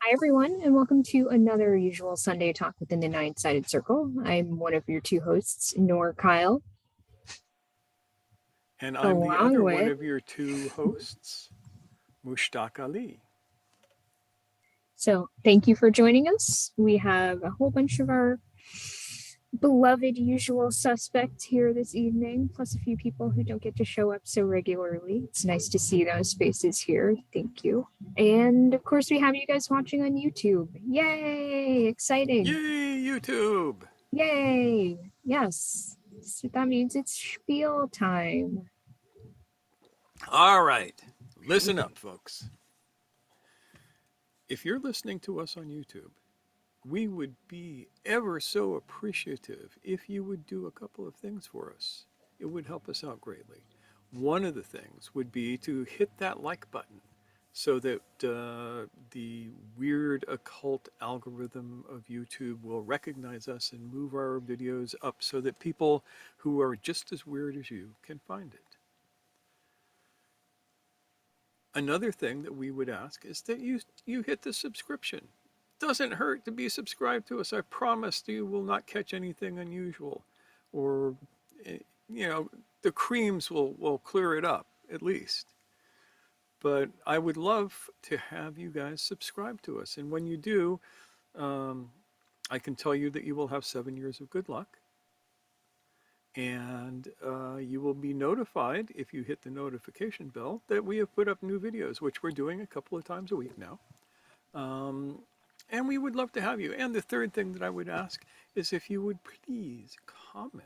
Hi, everyone, and welcome to another usual Sunday talk within the Nine-Sided Circle. I'm one of your two hosts, Nor Kyle, And I'm the along other one with. of your two hosts, Mushtaq Ali. So, thank you for joining us. We have a whole bunch of our beloved usual suspects here this evening, plus a few people who don't get to show up so regularly. It's nice to see those faces here. Thank you. And of course, we have you guys watching on YouTube. Yay! Exciting. Yay, YouTube! Yay! Yes. So that means it's spiel time. All right, listen up, folks. If you're listening to us on YouTube, we would be ever so appreciative if you would do a couple of things for us. It would help us out greatly. One of the things would be to hit that like button so that the weird occult algorithm of YouTube will recognize us and move our videos up so that people who are just as weird as you can find it. Another thing that we would ask is that you hit the subscription. Doesn't hurt to be subscribed to us. I promise you will not catch anything unusual, or eh, you know the creams will clear it up at least. But I would love to have you guys subscribe to us, and when you do, um, I can tell you that you will have 7 years of good luck, and you will be notified if you hit the notification bell that we have put up new videos, which we're doing a couple of times a week now. Um, and we would love to have you. And the third thing that I would ask is if you would please comment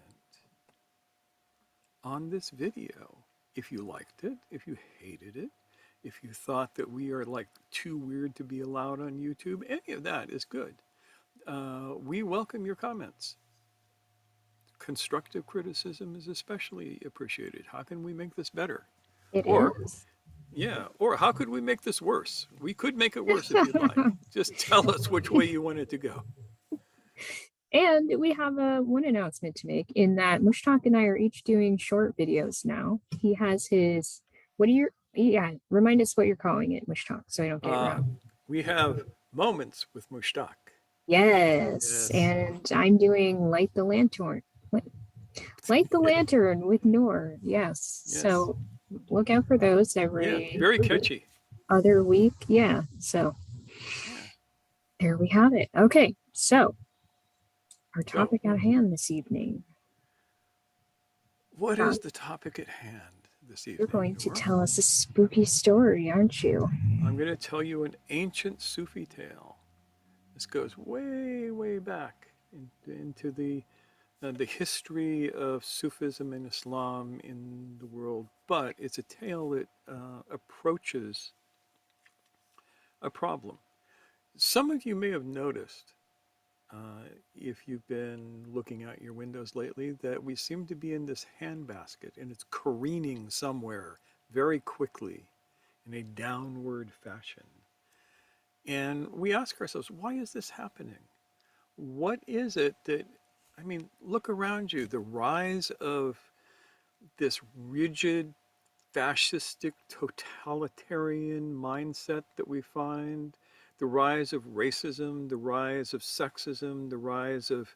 on this video. If you liked it, if you hated it, if you thought that we are like too weird to be allowed on YouTube, any of that is good. We welcome your comments. Constructive criticism is especially appreciated. How can we make this better? It Or, is. yeah, or how could we make this worse? We could make it worse if you'd like. Just tell us which way you want it to go. And we have one announcement to make in that Mushtak and I are each doing short videos now. He has his, what are your, yeah, remind us what you're calling it, Mushtak, so I don't get it Uh, wrong. we have moments with Mushtaq. Yes, Yes, and I'm doing Light the Lantern. Light the Lantern with Noor. Yes. yes, So look out for those yeah, every very catchy. other week. Yeah. So Yeah. there we have it. Okay. So our So, topic at hand this evening. what Uh, is the topic at hand this you're evening, going to Noor? tell us a spooky story, aren't you? I'm going to tell you an ancient Sufi tale. This goes way, way back into the history of Sufism and Islam in the world, but it's a tale that approaches a problem. Some of you may have noticed, if you've been looking out your windows lately, that we seem to be in this handbasket and it's careening somewhere very quickly in a downward fashion. And we ask ourselves, why is this happening? What is it that, I mean, look around you, the rise of this rigid, fascistic, totalitarian mindset that we find, the rise of racism, the rise of sexism, the rise of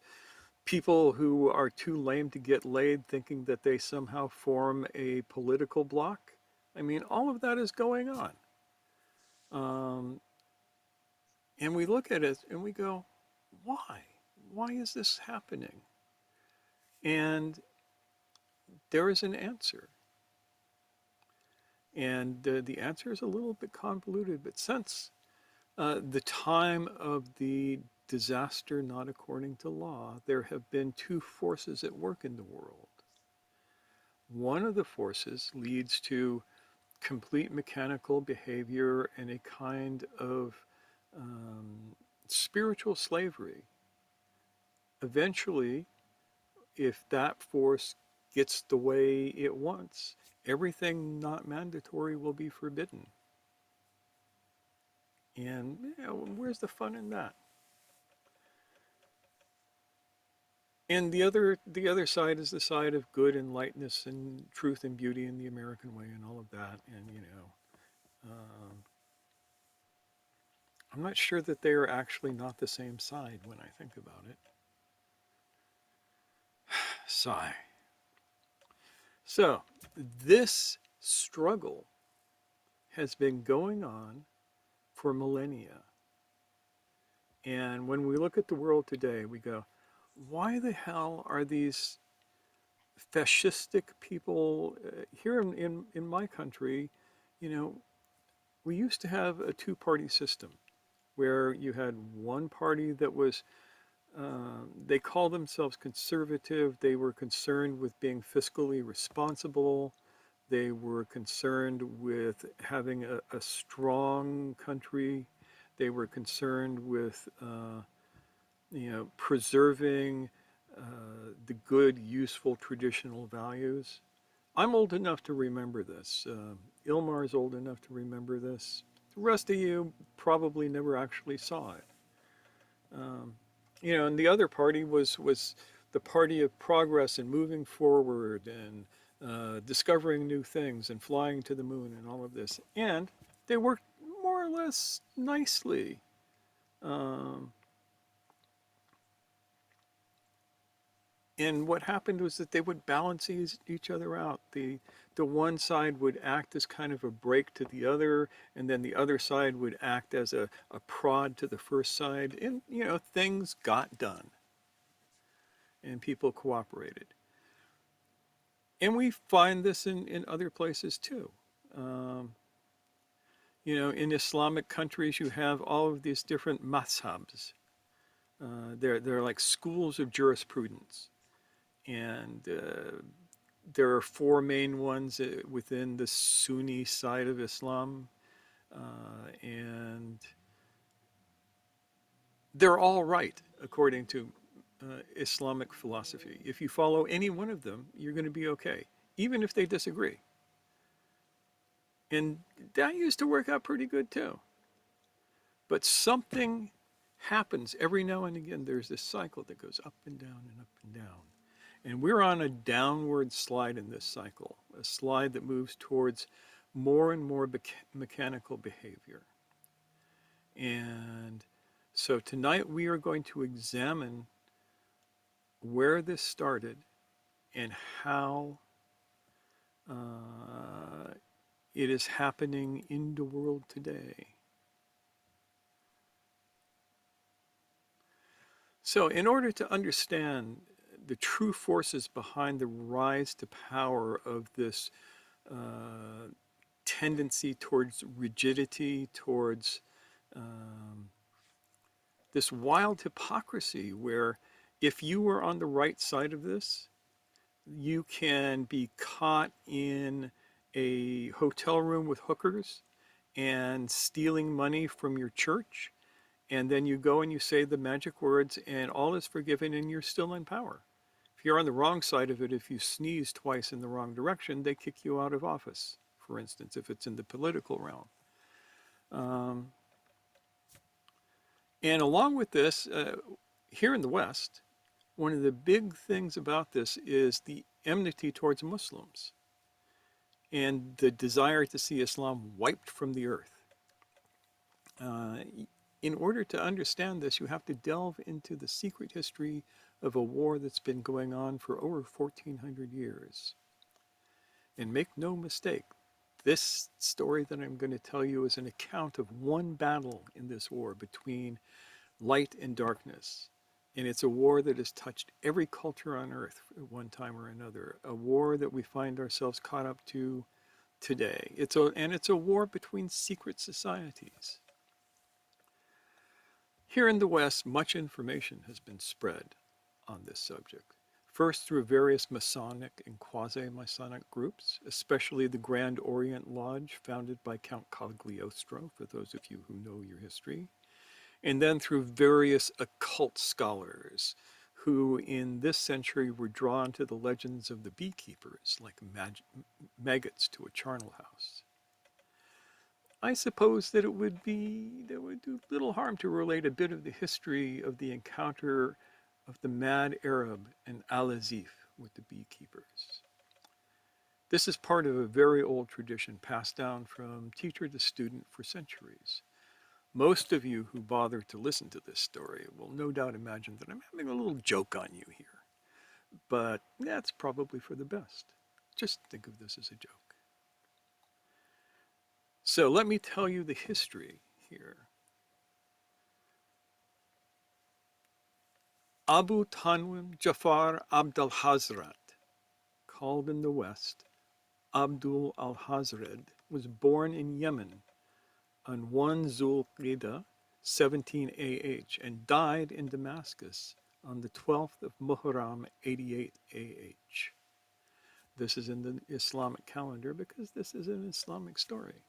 people who are too lame to get laid thinking that they somehow form a political bloc. I mean, all of that is going on. Um, and we look at it and we go, why? Why is this happening? And there is an answer. And the answer is a little bit convoluted, but since the time of the disaster not according to law, there have been two forces at work in the world. One of the forces leads to complete mechanical behavior and a kind of um, spiritual slavery. Eventually, if that force gets the way it wants, everything not mandatory will be forbidden. And where's the fun in that? And the other side is the side of good and lightness and truth and beauty and the American way and all of that. And um, I'm not sure that they are actually not the same side when I think about it. Sigh. So, this struggle has been going on for millennia. And when we look at the world today, we go, why the hell are these fascistic people here in my country? You know, we used to have a two-party system where you had one party that was, they called themselves conservative. They were concerned with being fiscally responsible. They were concerned with having a strong country. They were concerned with, preserving the good, useful, traditional values. I'm old enough to remember this. Ilmar's old enough to remember this. The rest of you probably never actually saw it. Um, and the other party was the party of progress and moving forward and discovering new things and flying to the moon and all of this. And they worked more or less nicely. Um, and what happened was that they would balance each other out. The one side would act as kind of a brake to the other, and then the other side would act as a prod to the first side. And, things got done and people cooperated. And we find this in other places too. Um, in Islamic countries, you have all of these different mazhabs. They're like schools of jurisprudence. And there are four main ones within the Sunni side of Islam. And they're all right, according to Islamic philosophy. If you follow any one of them, you're going to be okay, even if they disagree. And that used to work out pretty good too. But something happens every now and again. There's this cycle that goes up and down and up and down. And we're on a downward slide in this cycle, a slide that moves towards more and more mechanical behavior. And so tonight we are going to examine where this started and how it is happening in the world today. So, in order to understand the true forces behind the rise to power of this uh, tendency towards rigidity, towards um, this wild hypocrisy, where if you were on the right side of this, you can be caught in a hotel room with hookers and stealing money from your church, and then you go and you say the magic words and all is forgiven and you're still in power. If you're on the wrong side of it, if you sneeze twice in the wrong direction, they kick you out of office, for instance, if it's in the political realm. Um, and along with this, here in the West, one of the big things about this is the enmity towards Muslims and the desire to see Islam wiped from the earth. Uh, in order to understand this, you have to delve into the secret history of a war that's been going on for over 1,400 years. And make no mistake, this story that I'm going to tell you is an account of one battle in this war between light and darkness. And it's a war that has touched every culture on earth at one time or another, a war that we find ourselves caught up to today. It's a war between secret societies. Here in the West, much information has been spread on this subject. First, through various Masonic and quasi-Masonic groups, especially the Grand Orient Lodge, founded by Count Cagliostro, for those of you who know your history, and then through various occult scholars who in this century were drawn to the legends of the beekeepers, like maggots to a charnel house. I suppose that it would do little harm to relate a bit of the history of the encounter of the mad Arab and Al-Azif with the beekeepers. This is part of a very old tradition passed down from teacher to student for centuries. Most of you who bother to listen to this story will no doubt imagine that I'm having a little joke on you here, but that's probably for the best. Just think of this as a joke. So let me tell you the history here. Abu Tanwim Jafar Abdul Hazrat, called in the West Abdul al-Hazred, was born in Yemen on 1 Zul Qida 17 AH and died in Damascus on the 12th of Muharram 88 AH. This is in the Islamic calendar because this is an Islamic story.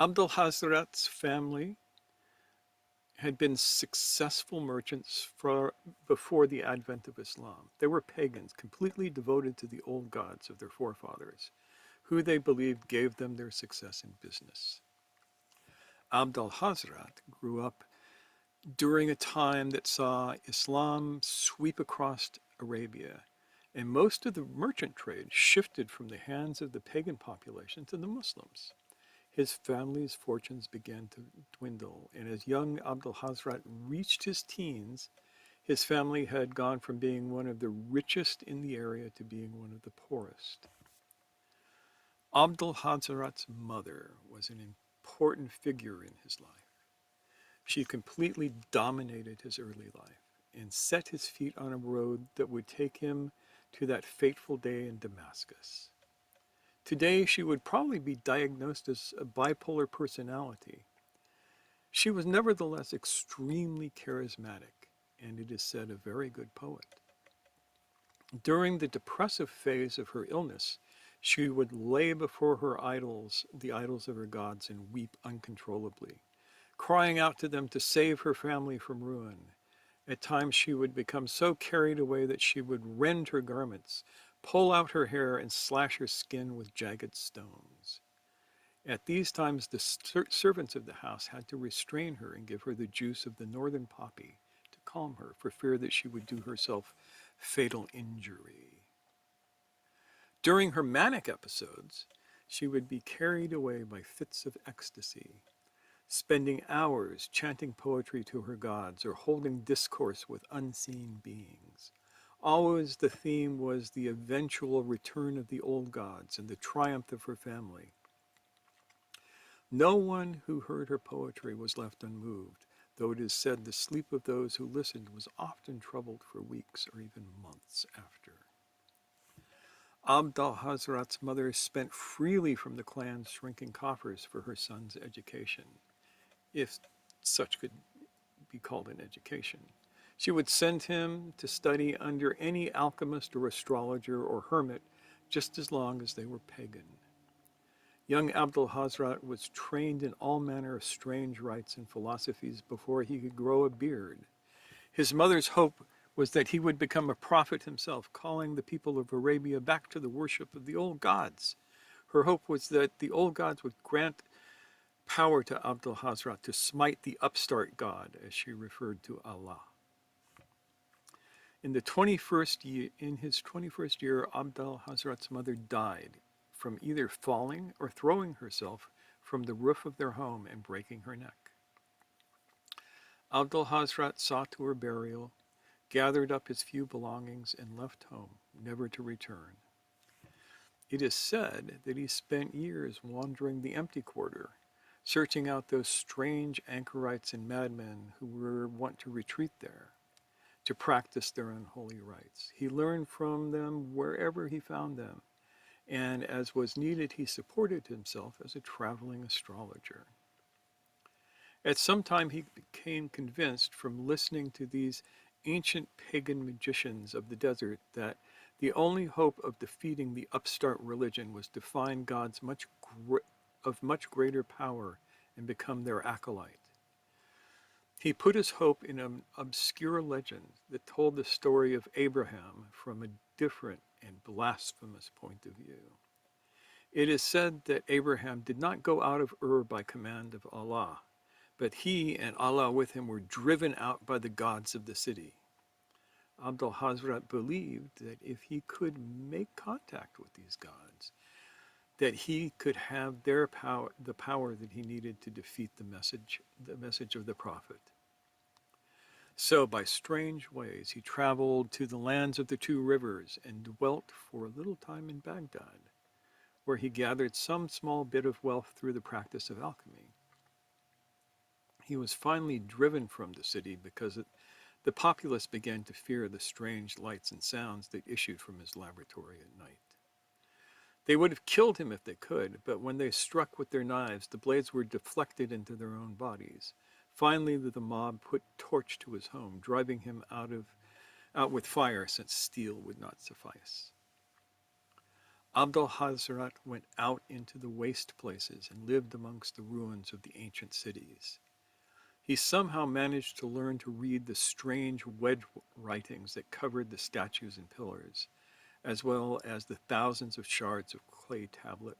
Abdul Hazrat's family had been successful merchants before the advent of Islam. They were pagans, completely devoted to the old gods of their forefathers, who they believed gave them their success in business. Abdul Hazrat grew up during a time that saw Islam sweep across Arabia, and most of the merchant trade shifted from the hands of the pagan population to the Muslims. His family's fortunes began to dwindle, and as young Abdul Hazrat reached his teens, his family had gone from being one of the richest in the area to being one of the poorest. Abdul Hazrat's mother was an important figure in his life. She completely dominated his early life and set his feet on a road that would take him to that fateful day in Damascus. Today, she would probably be diagnosed as a bipolar personality. She was nevertheless extremely charismatic, and it is said a very good poet. During the depressive phase of her illness, she would lay before her idols, the idols of her gods, and weep uncontrollably, crying out to them to save her family from ruin. At times she would become so carried away that she would rend her garments, pull out her hair, and slash her skin with jagged stones. At these times, the servants of the house had to restrain her and give her the juice of the northern poppy to calm her, for fear that she would do herself fatal injury. During her manic episodes, she would be carried away by fits of ecstasy, spending hours chanting poetry to her gods or holding discourse with unseen beings. Always the theme was the eventual return of the old gods and the triumph of her family. No one who heard her poetry was left unmoved, though it is said the sleep of those who listened was often troubled for weeks or even months after. Abd al-Hazrat's mother spent freely from the clan's shrinking coffers for her son's education, if such could be called an education. She would send him to study under any alchemist or astrologer or hermit just as long as they were pagan. Young Abdul Hazrat was trained in all manner of strange rites and philosophies before he could grow a beard. His mother's hope was that he would become a prophet himself, calling the people of Arabia back to the worship of the old gods. Her hope was that the old gods would grant power to Abdul Hazrat to smite the upstart god, as she referred to Allah. In his 21st year, Abdul Hazrat's mother died from either falling or throwing herself from the roof of their home and breaking her neck. Abdul Hazrat saw to her burial, gathered up his few belongings, and left home, never to return. It is said that he spent years wandering the empty quarter, searching out those strange anchorites and madmen who were wont to retreat there, to practice their unholy rites. He learned from them wherever he found them, and as was needed, he supported himself as a traveling astrologer. At some time, he became convinced from listening to these ancient pagan magicians of the desert that the only hope of defeating the upstart religion was to find gods of much greater power and become their acolyte. He put his hope in an obscure legend that told the story of Abraham from a different and blasphemous point of view. It is said that Abraham did not go out of Ur by command of Allah, but he and Allah with him were driven out by the gods of the city. Abdul Hazrat believed that if he could make contact with these gods, that he could have their power, the power that he needed to defeat the message of the prophet. So by strange ways he traveled to the lands of the two rivers and dwelt for a little time in Baghdad, where he gathered some small bit of wealth through the practice of alchemy. He was finally driven from the city because the populace began to fear the strange lights and sounds that issued from his laboratory at night. They would have killed him if they could, but when they struck with their knives, the blades were deflected into their own bodies. Finally, the mob put torch to his home, driving him out with fire, since steel would not suffice. Abdul Hazrat went out into the waste places and lived amongst the ruins of the ancient cities. He somehow managed to learn to read the strange wedge writings that covered the statues and pillars, as well as the thousands of shards of clay tablet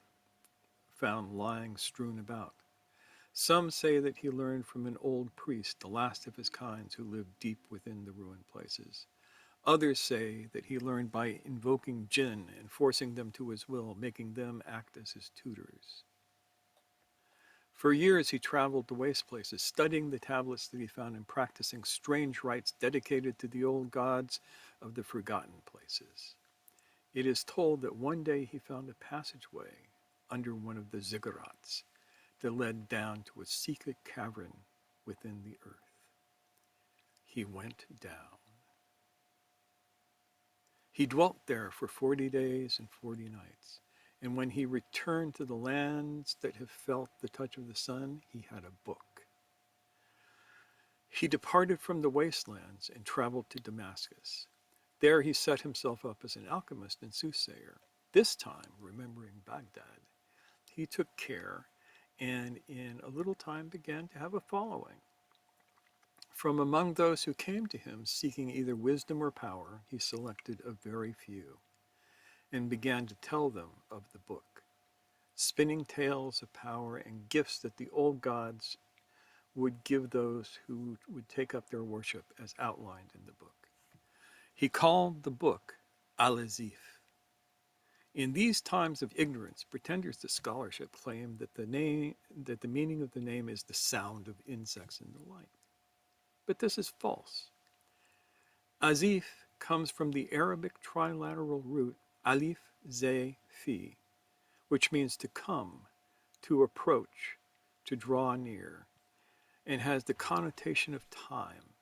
found lying strewn about. Some say that he learned from an old priest, the last of his kinds, who lived deep within the ruined places. Others say that he learned by invoking jinn and forcing them to his will, making them act as his tutors. For years he traveled to waste places, studying the tablets that he found and practicing strange rites dedicated to the old gods of the forgotten places. It is told that one day he found a passageway under one of the ziggurats that led down to a secret cavern within the earth. He went down. He dwelt there for 40 days and 40 nights, and when he returned to the lands that have felt the touch of the sun, he had a book. He departed from the wastelands and traveled to Damascus. There he set himself up as an alchemist and soothsayer. This time, remembering Baghdad, he took care and in a little time began to have a following. From among those who came to him seeking either wisdom or power, he selected a very few and began to tell them of the book, spinning tales of power and gifts that the old gods would give those who would take up their worship as outlined in the book. He called the book Al-Azif. In these times of ignorance, pretenders to scholarship claim that the meaning of the name is the sound of insects and the like. But this is false. Azif comes from the Arabic trilateral root alif, zay, fi, which means to come, to approach, to draw near, and has the connotation of time.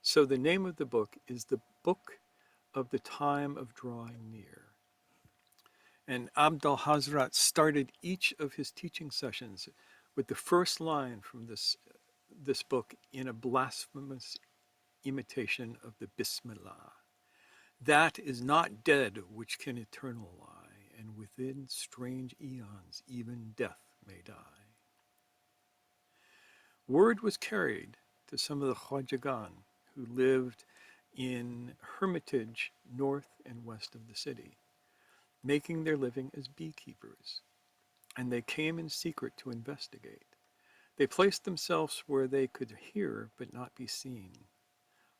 So the name of the book is the Book of the Time of Drawing Near. And Abdul Hazrat started each of his teaching sessions with the first line from this book in a blasphemous imitation of the Bismillah. That is not dead which can eternal lie, and within strange eons even death may die. Word was carried to some of the Khwajagan who lived in hermitage north and west of the city, making their living as beekeepers, and they came in secret to investigate. They placed themselves where they could hear but not be seen.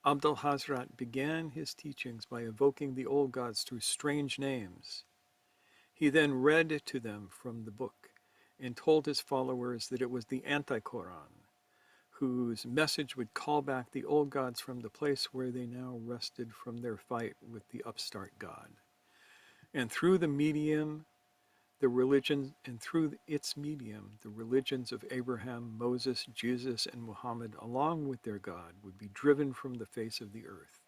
Abdul Hazrat began his teachings by evoking the old gods through strange names. He then read to them from the book and told his followers that it was the anti-Quran, whose message would call back the old gods from the place where they now rested from their fight with the upstart god. And through its medium, the religions of Abraham, Moses, Jesus, and Muhammad, along with their God, would be driven from the face of the earth.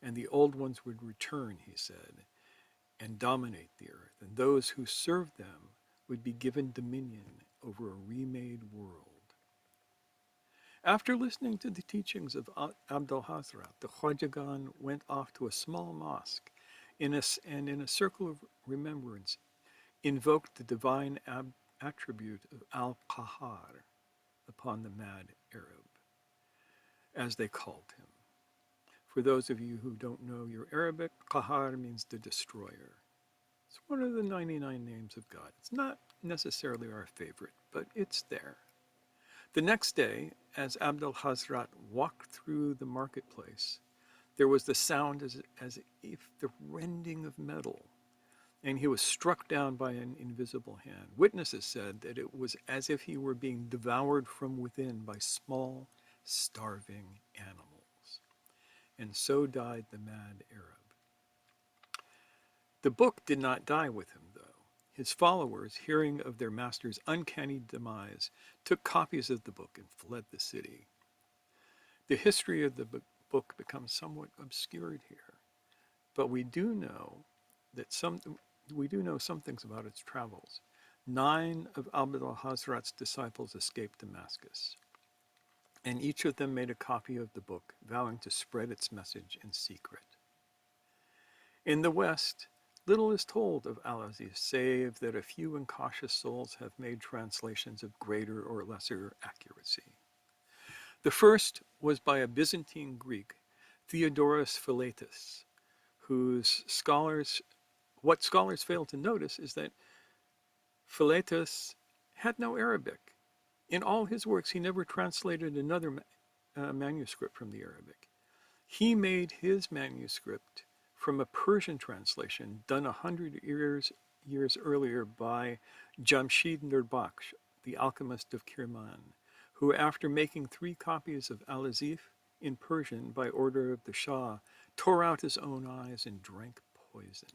And the old ones would return, he said, and dominate the earth. And those who served them would be given dominion over a remade world. After listening to the teachings of Abdul Hazrat, the Khwajagan went off to a small mosque and in a circle of remembrance invoked the divine attribute of Al-Qahar upon the mad Arab, as they called him. For those of you who don't know your Arabic, Qahar means the destroyer. It's one of the 99 names of God. It's not necessarily our favorite, but it's there. The next day, as Abdul Hazrat walked through the marketplace, there was the sound as if the rending of metal, and he was struck down by an invisible hand. Witnesses said that it was as if he were being devoured from within by small, starving animals. And so died the mad Arab. The book did not die with him, though. His followers, hearing of their master's uncanny demise, took copies of the book and fled the city. The history of the book becomes somewhat obscured here, but we do know some things about its travels. 9 of Abd al-Hazrat's disciples escaped Damascus, and each of them made a copy of the book, vowing to spread its message in secret. In the West, little is told of Al-Aziz, save that a few incautious souls have made translations of greater or lesser accuracy. The first was by a Byzantine Greek, Theodorus Philetus, what scholars fail to notice is that Philetus had no Arabic. In all his works, he never translated another manuscript from the Arabic. He made his manuscript from a Persian translation done 100 years earlier by Jamshid Nurbaksh, the alchemist of Kirman, who, after making 3 copies of Al-Azif in Persian by order of the Shah, tore out his own eyes and drank poison.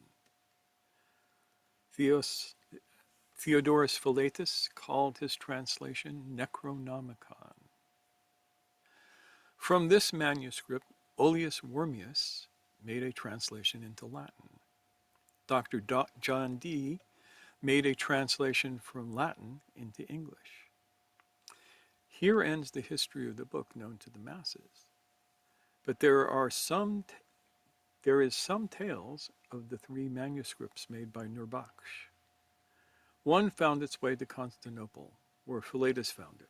Theodorus Philetus called his translation Necronomicon. From this manuscript, Oleus Wormius made a translation into Latin. Dr. John Dee made a translation from Latin into English. Here ends the history of the book known to the masses. But there is some tales of the 3 manuscripts made by Nurbaksh. One found its way to Constantinople, where Philetus found it.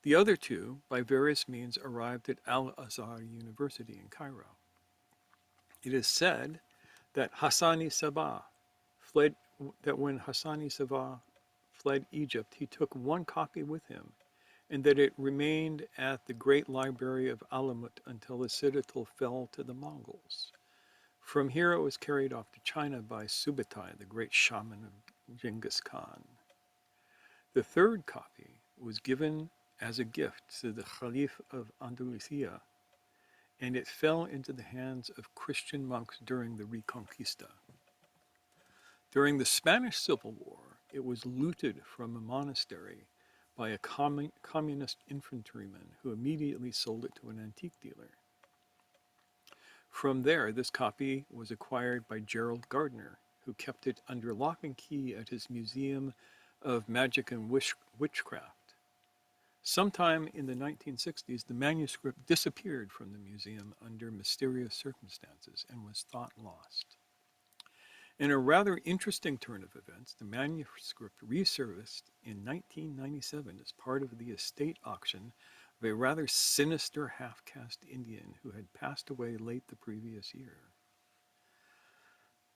The other 2, by various means, arrived at Al-Azhar University in Cairo. It is said that when Hassani Sabah fled Egypt, he took 1 copy with him, and that it remained at the great library of Alamut until the citadel fell to the Mongols. From here it was carried off to China by Subutai, the great shaman of Genghis Khan. The 3rd copy was given as a gift to the Caliph of Andalusia, and it fell into the hands of Christian monks during the Reconquista. During the Spanish Civil War, it was looted from a monastery by a communist infantryman who immediately sold it to an antique dealer. From there, this copy was acquired by Gerald Gardner, who kept it under lock and key at his Museum of Magic and Witchcraft. Sometime in the 1960s, the manuscript disappeared from the museum under mysterious circumstances and was thought lost. In a rather interesting turn of events, the manuscript resurfaced in 1997 as part of the estate auction of a rather sinister half-caste Indian who had passed away late the previous year.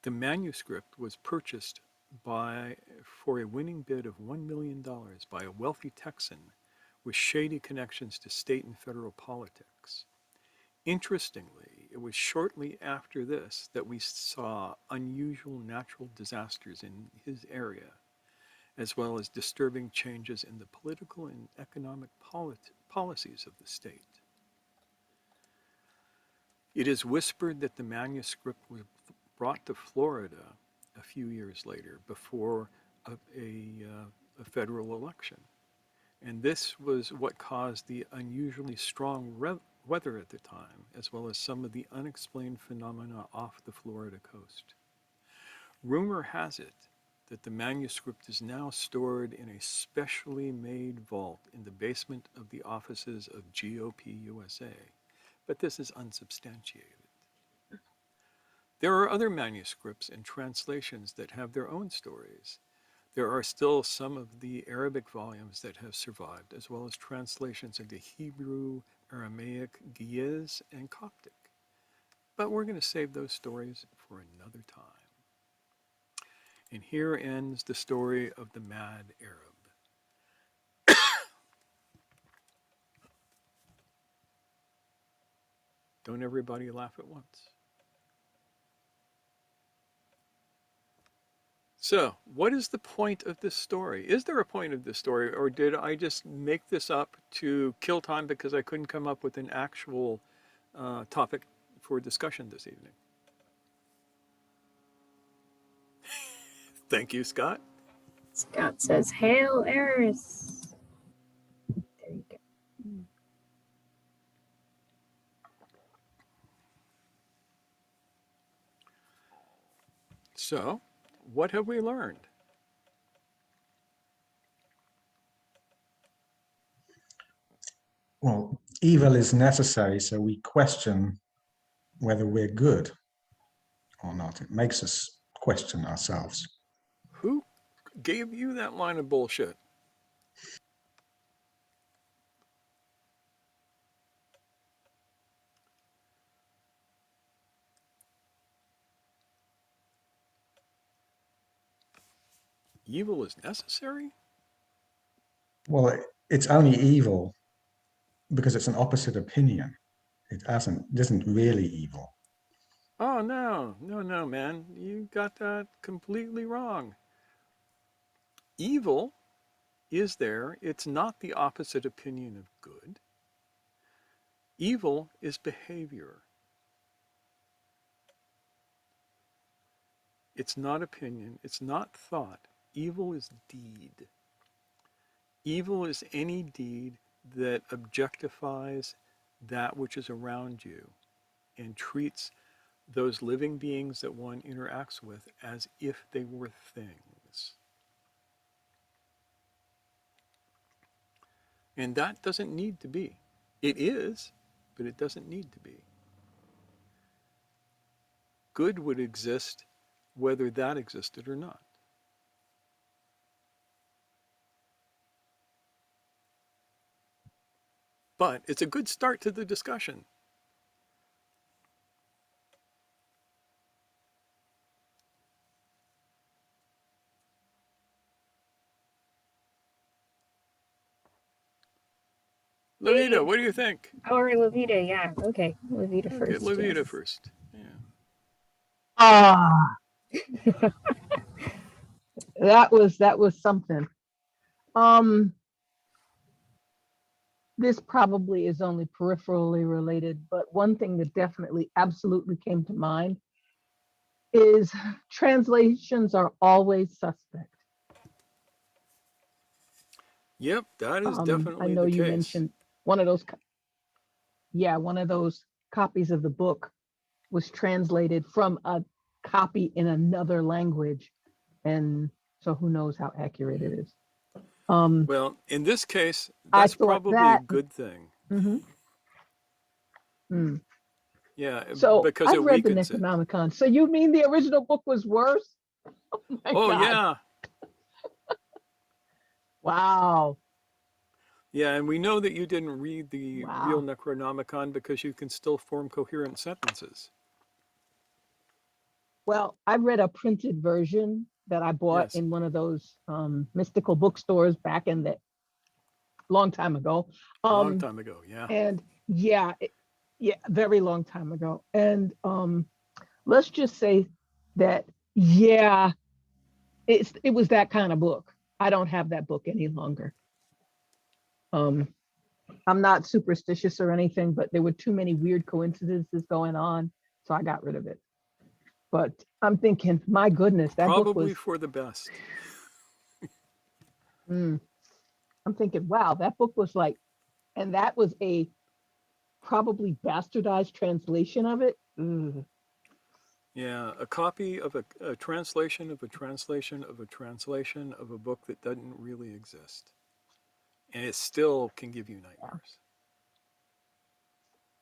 The manuscript was purchased for a winning bid of $1 million by a wealthy Texan with shady connections to state and federal politics. Interestingly, it was shortly after this that we saw unusual natural disasters in his area, as well as disturbing changes in the political and economic policies of the state. It is whispered that the manuscript was brought to Florida a few years later before a federal election. And this was what caused the unusually strong weather at the time, as well as some of the unexplained phenomena off the Florida coast. Rumor has it that the manuscript is now stored in a specially made vault in the basement of the offices of GOP USA, but this is unsubstantiated. There are other manuscripts and translations that have their own stories. There are still some of the Arabic volumes that have survived, as well as translations into Hebrew, Aramaic, Ge'ez, and Coptic. But we're going to save those stories for another time. And here ends the story of the mad Arab. Don't everybody laugh at once. So, what is the point of this story? Is there a point of this story, or did I just make this up to kill time because I couldn't come up with an actual topic for discussion this evening? Thank you, Scott. Scott says, "Hail, Eris." There you go. So, what have we learned? Well, evil is necessary, so we question whether we're good or not. It makes us question ourselves. Who gave you that line of bullshit? Evil is necessary? Well, it's only evil because it's an opposite opinion. It isn't really evil. Oh, no, no, no, man. You got that completely wrong. Evil is there. It's not the opposite opinion of good. Evil is behavior. It's not opinion. It's not thought. Evil is deed. Evil is any deed that objectifies that which is around you and treats those living beings that one interacts with as if they were things. And that doesn't need to be. It is, but it doesn't need to be. Good would exist whether that existed or not. But it's a good start to the discussion. Levita, what do you think? Or Levita, yeah. Okay, Levita Okay, first. Levita Yes. first. Yeah. Ah, that was something. Um, this probably is only peripherally related, but one thing that definitely absolutely came to mind is translations are always suspect. Yep, that is I definitely know the you case. mentioned one of those, one of those copies of the book was translated from a copy in another language, and so who knows how accurate it is. Well, in this case, I that's thought probably a that. good thing. Mhm. Mm. Yeah, So because I've it read the weakens it. Necronomicon. So you mean the original book was worse? Oh my Oh, God. yeah. Wow. Yeah, and we know that you didn't read the real Wow. Necronomicon because you can still form coherent sentences. Well, I read a printed version that I bought Yes, in one of those mystical bookstores back in the long time ago. long time ago. Yeah. And yeah, very long time ago. And let's just say that, yeah, it was that kind of book. I don't have that book any longer. Um, I'm not superstitious or anything, but there were too many weird coincidences going on, so I got rid of it. But I'm thinking, my goodness, that book Probably was. for the best. I'm thinking, wow, that book was like, and that was a probably bastardized translation of it. Yeah, a copy of a translation of a translation of a translation of a book that doesn't really exist. And it still can give you nightmares.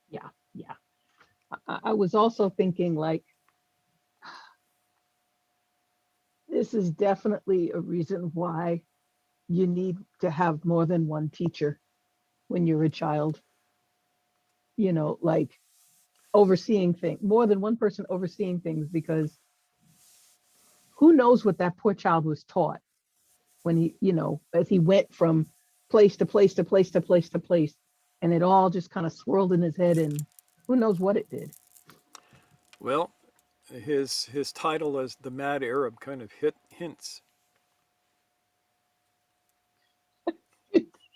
Yeah, yeah. I was also thinking, like, this is definitely a reason why you need to have more than one teacher when you're a child. Like overseeing things, more than one person overseeing things, because who knows what that poor child was taught when as he went from place to place to place to place to place, and it all just kind of swirled in his head, and who knows what it did. Well, his title as the Mad Arab kind of hit hints.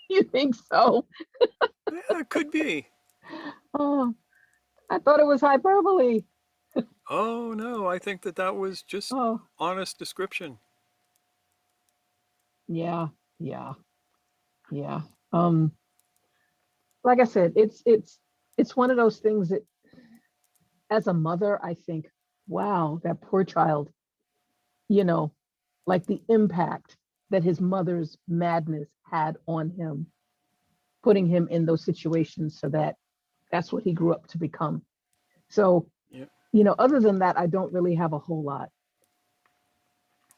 You think so? Yeah, it could be. Oh, I thought it was hyperbole. Oh no, I think that that was just Oh, honest description. yeah, yeah, yeah. Um, like I said, it's one of those things that as a mother, I think, wow, that poor child, you know, like the impact that his mother's madness had on him, putting him in those situations so that that's what he grew up to become. So, Yeah, other than that, I don't really have a whole lot.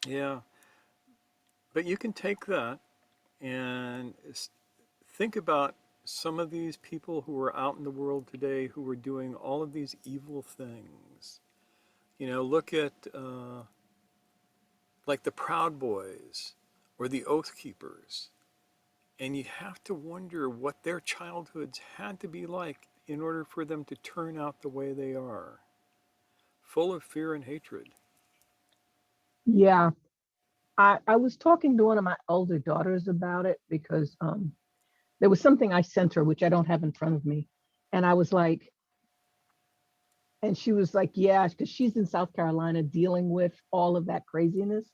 yeah. But you can take that and think about some of these people who are out in the world today who are doing all of these evil things. Look at like the Proud Boys or the Oath Keepers. And you have to wonder what their childhoods had to be like in order for them to turn out the way they are, full of fear and hatred. Yeah, I was talking to one of my older daughters about it because there was something I sent her, which I don't have in front of me. And I was like, and she was like, yeah, because she's in South Carolina dealing with all of that craziness.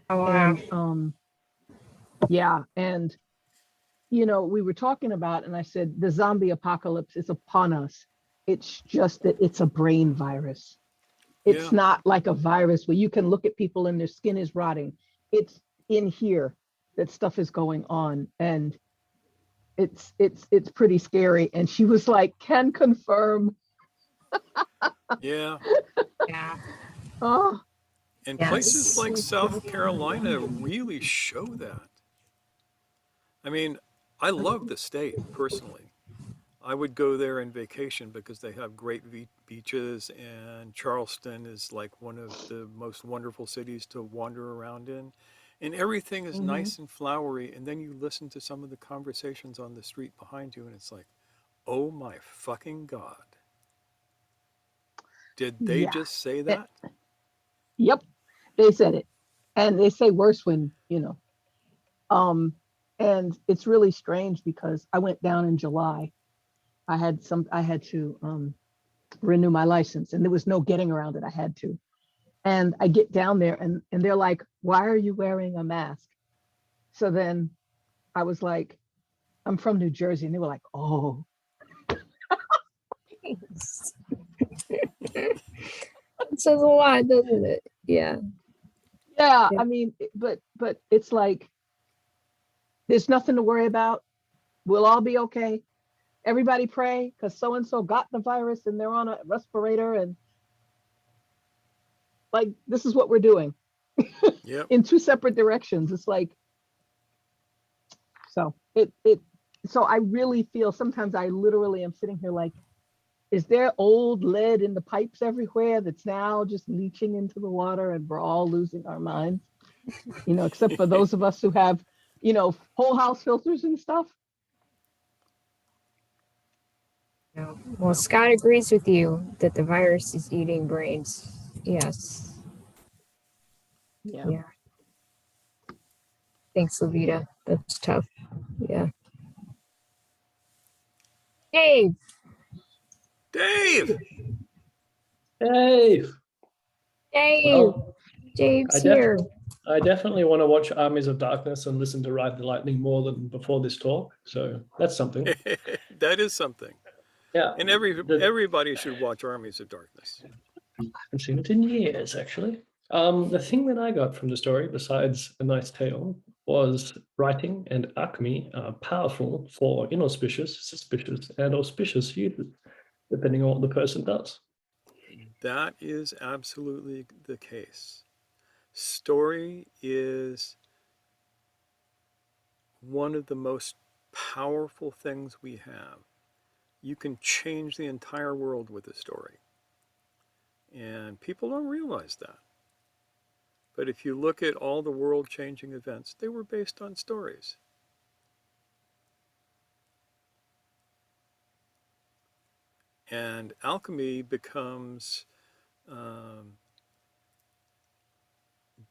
Oh, wow. And yeah, and we were talking about, and I said, the zombie apocalypse is upon us. It's just that it's a brain virus. It's Yeah, not like a virus where you can look at people and their skin is rotting. It's in here that stuff is going on. And it's pretty scary. And she was like, can confirm. yeah. Yeah. And Oh, places Yes. like South Carolina really show that. I mean, I love the state personally. I would go there in vacation because they have great beaches, and Charleston is like one of the most wonderful cities to wander around in. And everything is mhm. nice and flowery. And then you listen to some of the conversations on the street behind you, and it's like, oh my fucking God. Did they Yeah. just say Eh, that? yep. They said it. And they say worse when, um, and it's really strange because I went down in July. I had to renew my license and there was no getting around it. I had to. And I get down there and they're like, why are you wearing a mask? So then I was like, I'm from New Jersey. And they were like, oh, Thanks. It says a lot, doesn't it? Yeah. yeah. Yeah. I mean, but it's like, there's nothing to worry about. We'll all be okay. Everybody pray because so and so got the virus and they're on a respirator. And like, this is what we're doing Yep. in two separate directions. It's like, so I really feel sometimes I literally am sitting here like, is there old lead in the pipes everywhere that's now just leaching into the water and we're all losing our minds, except for those of us who have, whole house filters and stuff. No. Well, Scott agrees with you that the virus is eating brains. Yes. Yeah. Yeah. Thanks, Levita. That's tough. Yeah. Dave. Dave! Hey, Dave. well, Dave's I def here. I definitely want to watch Armies of Darkness and listen to Ride the Lightning more than before this talk. So that's something. That is something. Yeah, And everybody should watch Armies of Darkness. I haven't seen it in years, actually. The thing that I got from the story, besides a nice tale, was writing and alchemy are powerful for inauspicious, suspicious, and auspicious uses, depending on what the person does. That is absolutely the case. Story is one of the most powerful things we have. You can change the entire world with a story. And people don't realize that. But if you look at all the world changing events, they were based on stories. And alchemy becomes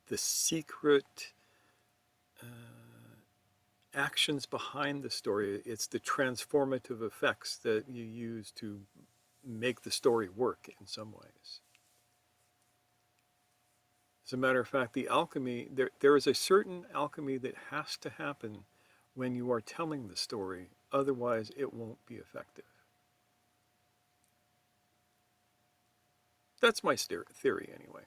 the secret actions behind the story. It's the transformative effects that you use to make the story work in some ways. As a matter of fact, the alchemy, there is a certain alchemy that has to happen when you are telling the story, otherwise it won't be effective. That's my theory anyway.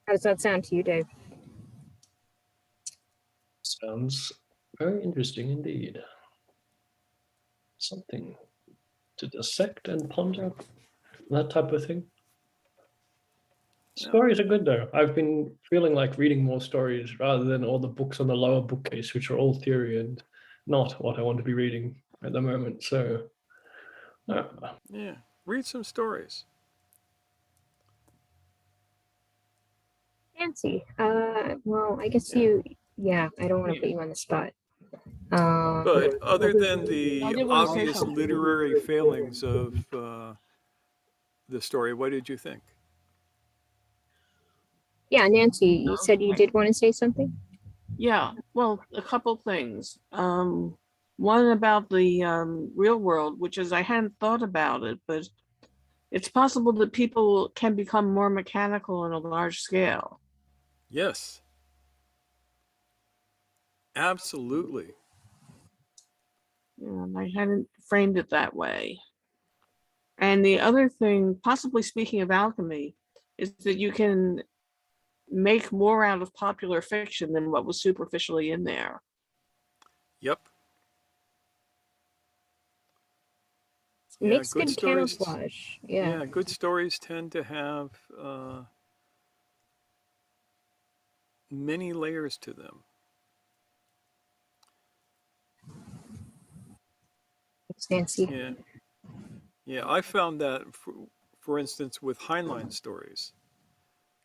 How does that sound to you, Dave? Sounds very interesting indeed. Something to dissect and ponder, that type of thing. Yeah. Stories are good though. I've been feeling like reading more stories rather than all the books on the lower bookcase, which are all theory and not what I want to be reading at the moment. So, Yeah, read some stories. Nancy. Well, I guess Yeah. yeah, I don't want to Yeah. put you on the spot. But other than I the did want to say obvious something. literary failings of the story, what did you think? Yeah, Nancy, you said you Okay. did want to say something? Yeah, well, a couple things. One about the real world, which is I hadn't thought about it, but it's possible that people can become more mechanical on a large scale. Yes, absolutely. And I hadn't framed it that way. And the other thing, possibly speaking of alchemy, is that you can make more out of popular fiction than what was superficially in there. Yep. Yeah, Makes good good stories. camouflage. Yeah. Yeah, good stories tend to have many layers to them. Thanks, Nancy. Yeah, yeah. I found that, for instance, with Heinlein stories.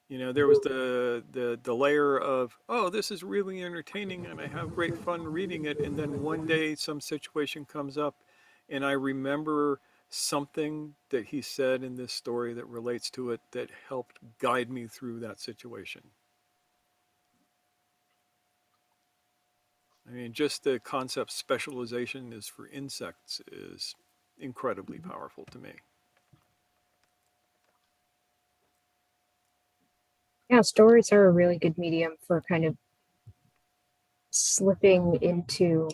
You know, there was the layer of, oh, this is really entertaining and I have great fun reading it. And then one day some situation comes up and I remember something that he said in this story that relates to it that helped guide me through that situation. I mean, just the concept specialization is for insects is incredibly powerful to me. Yeah, stories are a really good medium for kind of slipping into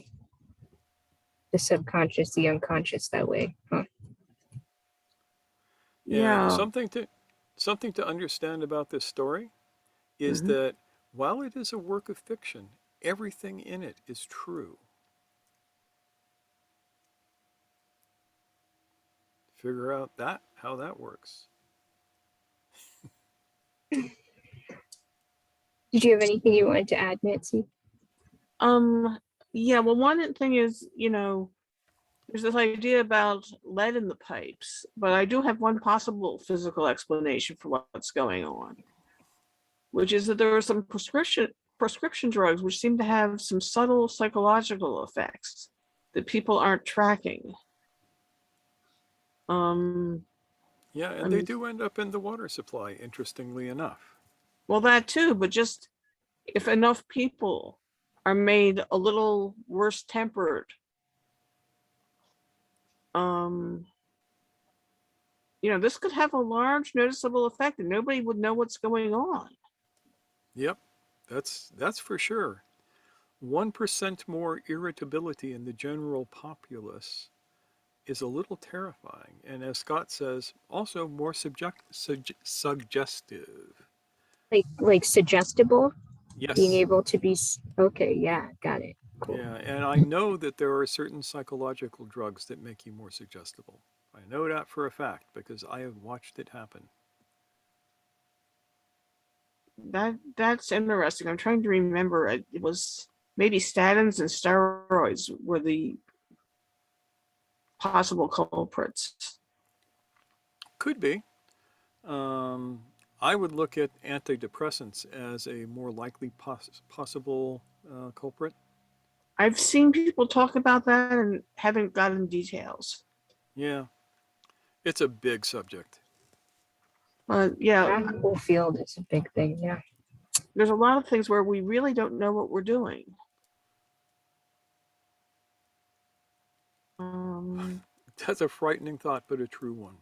the subconscious, the unconscious that way. Huh? And Yeah. something to understand about this story is Mhm. that while it is a work of fiction, everything in it is true. Figure out how that works. Did you have anything you wanted to add, Nancy? Yeah, well, one thing is, there's this idea about lead in the pipes, but I do have one possible physical explanation for what's going on, which is that there are some prescription drugs which seem to have some subtle psychological effects that people aren't tracking. Yeah, and they I'm, do end up in the water supply, interestingly enough. well, that too, but just if enough people are made a little worse tempered, this could have a large noticeable effect and nobody would know what's going on. Yep, that's for sure. 1% more irritability in the general populace is a little terrifying, and as Scott says, also more suggestive. Like suggestible, being Yes. able to be okay. Yeah, got it. Cool. Yeah, and I know that there are certain psychological drugs that make you more suggestible. I know that for a fact because I have watched it happen. That's interesting. I'm trying to remember. It was maybe statins and steroids were the possible culprits. Could be. Um, I would look at antidepressants as a more likely possible culprit. I've seen people talk about that and haven't gotten details. Yeah, it's a big subject. Yeah, That whole field is a big thing. Yeah. there's a lot of things where we really don't know what we're doing. That's a frightening thought, but a true one.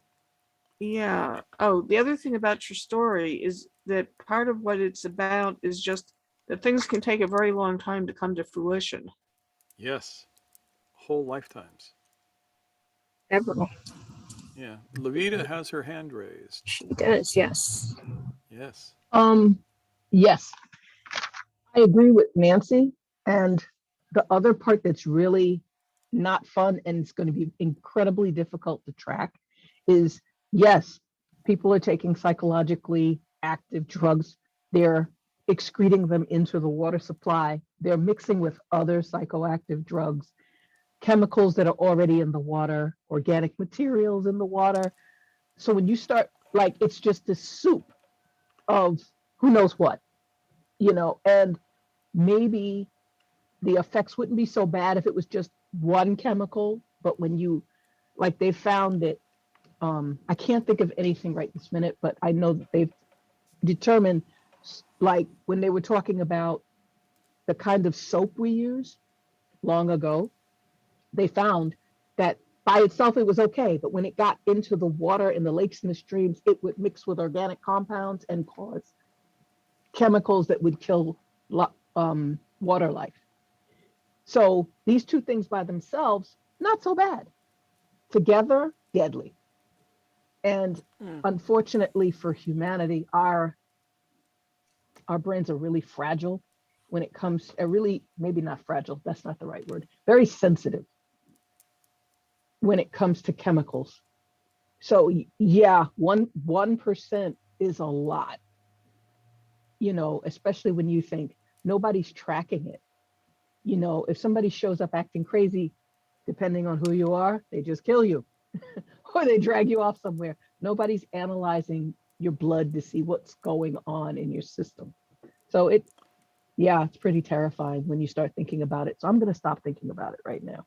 Yeah. Oh, the other thing about your story is that part of what it's about is just that things can take a very long time to come to fruition. Yes, whole lifetimes. Several. Yeah, Levita has her hand raised. She does. Yes. Yes. Yes, I agree with Nancy. And the other part that's really not fun and it's going to be incredibly difficult to track is yes, people are taking psychologically active drugs. They're excreting them into the water supply. They're mixing with other psychoactive drugs, chemicals that are already in the water, organic materials in the water. So when you start, like, it's just this soup of who knows what, and maybe the effects wouldn't be so bad if it was just one chemical. But when you, like, they found that, I can't think of anything right this minute, but I know that they've determined, like, when they were talking about the kind of soap we use long ago, they found that by itself it was okay, but when it got into the water in the lakes and the streams, it would mix with organic compounds and cause chemicals that would kill water life. So these two things by themselves, not so bad. Together, deadly. And unfortunately for humanity, our brains are really fragile when it comes, really, maybe not fragile, that's not the right word, very sensitive when it comes to chemicals. So yeah, 1% is a lot, especially when you think nobody's tracking it. If somebody shows up acting crazy, depending on who you are, they just kill you or they drag you off somewhere. Nobody's analyzing your blood to see what's going on in your system. So it's pretty terrifying when you start thinking about it. So I'm going to stop thinking about it right now.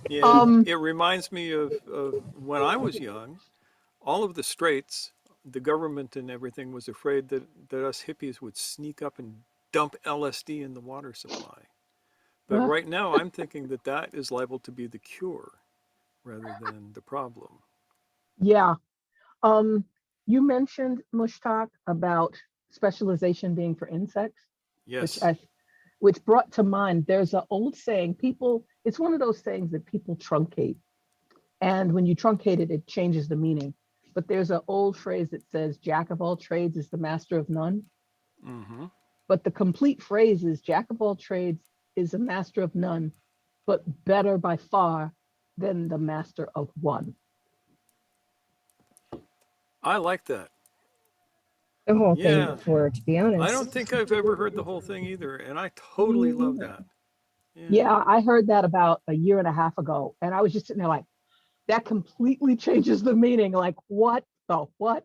Yeah, it reminds me of when I was young, all of the straits, the government and everything was afraid that us hippies would sneak up and dump LSD in the water supply. But right now, I'm thinking that is liable to be the cure rather than the problem. Yeah. You mentioned, Mushtaq, about specialization being for insects, Yes. which brought to mind, there's an old saying, it's one of those sayings that people truncate. And when you truncate it, it changes the meaning. But there's an old phrase that says, Jack of all trades is the master of none. Mm-hmm. But the complete phrase is, Jack of all trades is a master of none, but better by far than the master of one. I like that. The whole thing Yeah. before, to be I honest. don't think I've ever heard the whole thing either, and I totally love that. Yeah, I heard that about a year and a half ago, and I was just sitting there like, that completely changes the meaning. Like, what the what?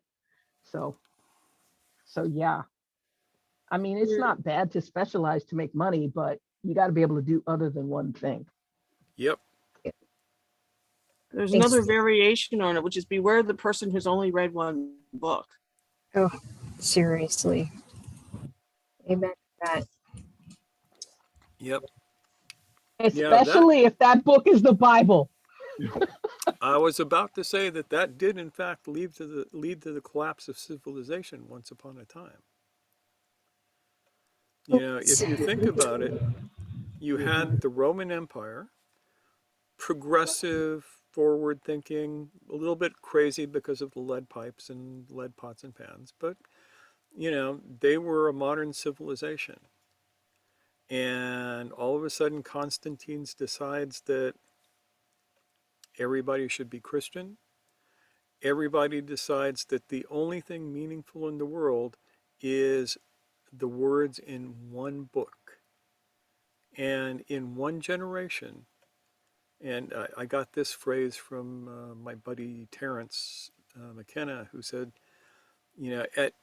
So yeah. I mean, it's not bad to specialize to make money, but you got to be able to do other than one thing. Yep. There's Thanks. another variation on it, which is beware the person who's only read one book. Oh, seriously. Amen to that. Yep. Especially if that book is the Bible. I was about to say that did in fact lead to the collapse of civilization once upon a time. If you think about it, you had the Roman Empire, progressive, forward thinking, a little bit crazy because of the lead pipes and lead pots and pans, but they were a modern civilization. And all of a sudden Constantine decides that everybody should be Christian. Everybody decides that the only thing meaningful in the world is the words in one book. And in one generation, and I got this phrase from my buddy Terrence McKenna, who said, at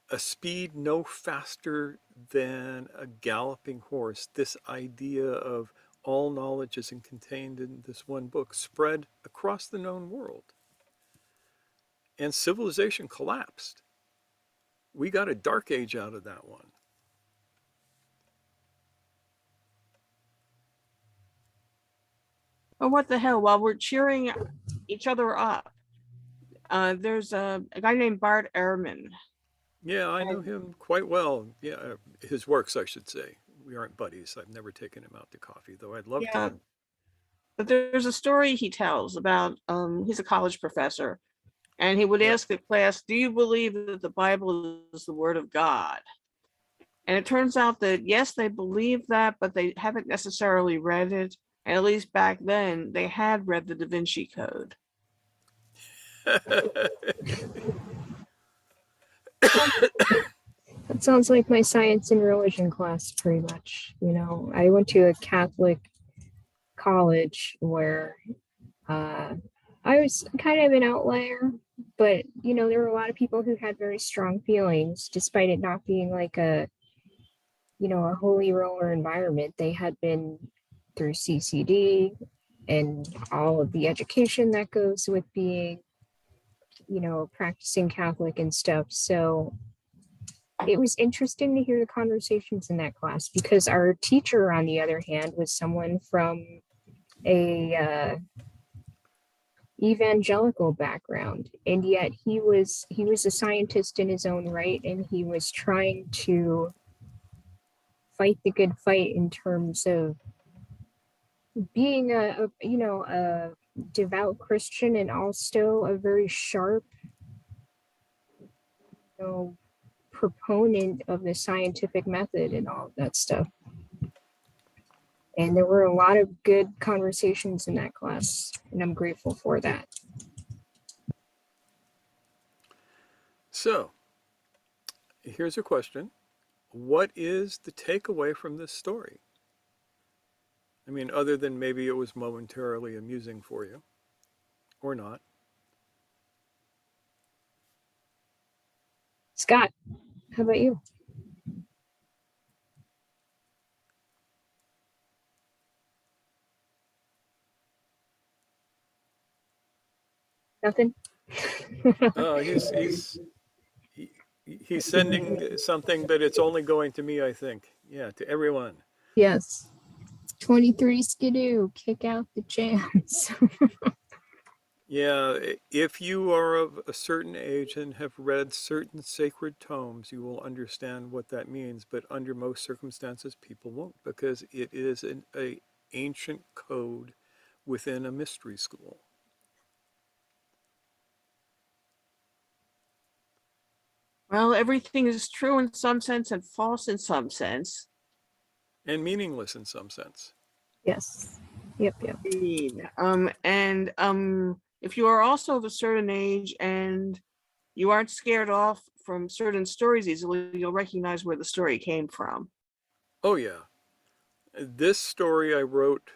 a speed no faster than a galloping horse, this idea of all knowledge is contained in this one book spread across the known world. and civilization collapsed. We got a dark age out of that one. Oh, what the hell? While we're cheering each other up, there's a guy named Bart Ehrman. Yeah, I know him quite well. Yeah, his works, I should say. We aren't buddies. I've never taken him out to coffee, though I'd love Yeah, to. but there's a story he tells about he's a college professor, and he would Yep. ask the class, "Do you believe that the Bible is the word of God?" And it turns out that yes, they believe that, but they haven't necessarily read it. And at least back then, they had read the Da Vinci Code. That sounds like my science and religion class, pretty much. You know, I went to a Catholic college where I was kind of an outlier, but you know, there were a lot of people who had very strong feelings, despite it not being like a, you know, a holy roller environment. They had been through CCD and all of the education that goes with being, you know, practicing Catholic and stuff. So it was interesting to hear the conversations in that class because our teacher, on the other hand, was someone from a evangelical background, and yet he was a scientist in his own right, and he was trying to fight the good fight in terms of being a you know, a devout Christian and also a very sharp, you know, proponent of the scientific method and all of that stuff. And there were a lot of good conversations in that class, and I'm grateful for that. So, here's a question. What is the takeaway from this story? I mean, other than maybe it was momentarily amusing for you, or not. Scott, how about you? Nothing? Oh, he's sending something, but it's only going to me, I think. Yeah, to everyone. Yes. 23 Skidoo, kick out the jams. Yeah, if you are of a certain age and have read certain sacred tomes, you will understand what that means. But under most circumstances, people won't, because it is an ancient code within a mystery school. Well, everything is true in some sense and false in some sense. And meaningless in some sense. Yes. Yep. If you are also of a certain age and you aren't scared off from certain stories easily, you'll recognize where the story came from. Oh, yeah. This story I wrote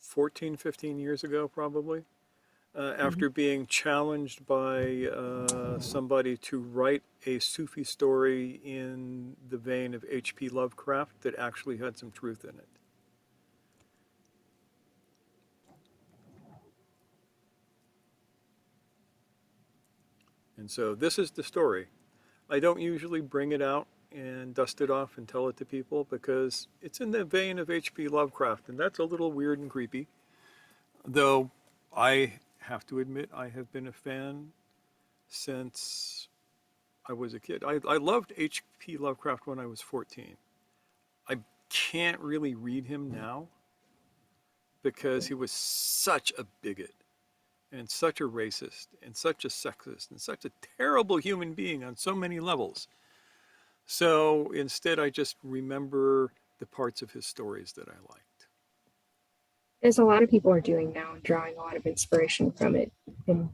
14, 15 years ago, probably, after being challenged by somebody to write a Sufi story in the vein of H.P. Lovecraft that actually had some truth in it. And so this is the story. I don't usually bring it out and dust it off and tell it to people because it's in the vein of H.P. Lovecraft, and that's a little weird and creepy. Though I have to admit I have been a fan since I was a kid. I loved H.P. Lovecraft when I was 14. I can't really read him now because he was such a bigot and such a racist and such a sexist and such a terrible human being on so many levels. So instead, I just remember the parts of his stories that I liked. As a lot of people are doing now, drawing a lot of inspiration from it and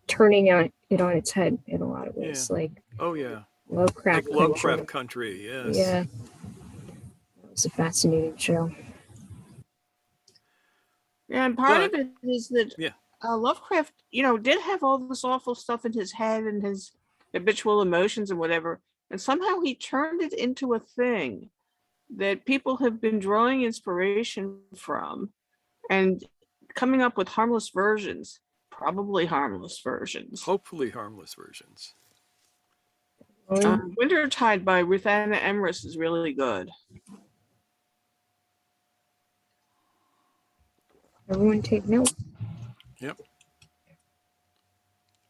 turning it on its head in a lot of ways. Yeah. Like, oh yeah, Lovecraft like Lovecraft Country. Yes. Yeah, it was a fascinating show. Yeah, and part of it is that yeah. Lovecraft, did have all this awful stuff in his head and his habitual emotions and whatever, and somehow he turned it into a thing that people have been drawing inspiration from and coming up with harmless versions, probably harmless versions. Hopefully harmless versions. Wintertide by Ruthanna Emrys is really good. Everyone take note. Yep.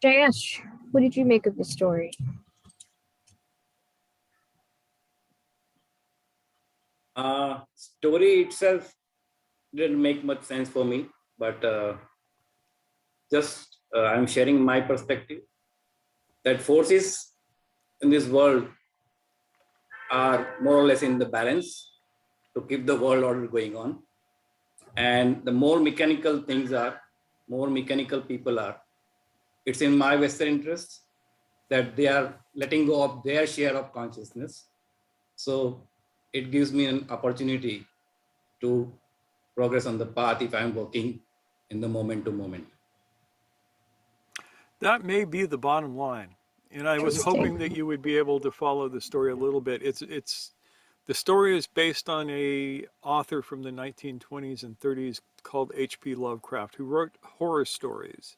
Jayesh, what did you make of the story? Story itself didn't make much sense for me, but just I'm sharing my perspective that forces in this world are more or less in the balance to keep the world order going on. And the more mechanical things are, more mechanical people are, it's in my vested interest that they are letting go of their share of consciousness. So it gives me an opportunity to progress on the path if I'm working in the moment to moment. That may be the bottom line. And I was hoping that you would be able to follow the story a little bit. The story is based on a author from the 1920s and 30s called H.P. Lovecraft, who wrote horror stories.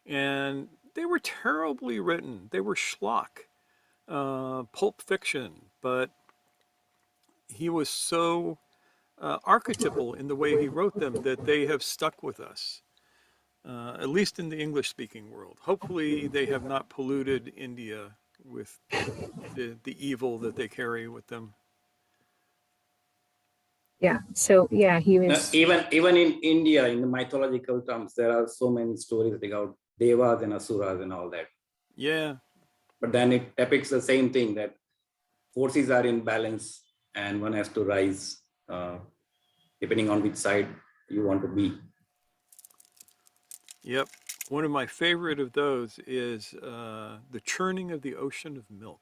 And they were terribly written. They were schlock, pulp fiction, but he was so archetypal in the way he wrote them that they have stuck with us, at least in the English-speaking world. Hopefully they have not polluted India with the evil that they carry with them. Yeah, so yeah, he Now, was. even in India, in the mythological terms, there are so many stories about devas and asuras and all that. Yeah. But then it depicts the same thing, that forces are in balance and one has to rise depending on which side you want to be. Yep. One of my favorite of those is the churning of the ocean of milk,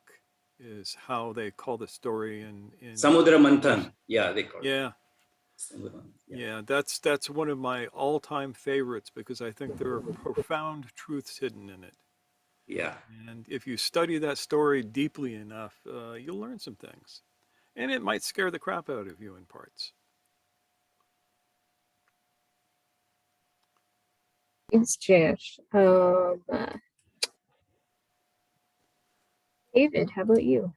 is how they call the story in Samudra Manthan, yeah, they call it. Yeah. Yeah, that's one of my all-time favorites because I think there are profound truths hidden in it. Yeah. And if you study that story deeply enough, you'll learn some things. And it might scare the crap out of you in parts. It's Jayesh. David, how about you?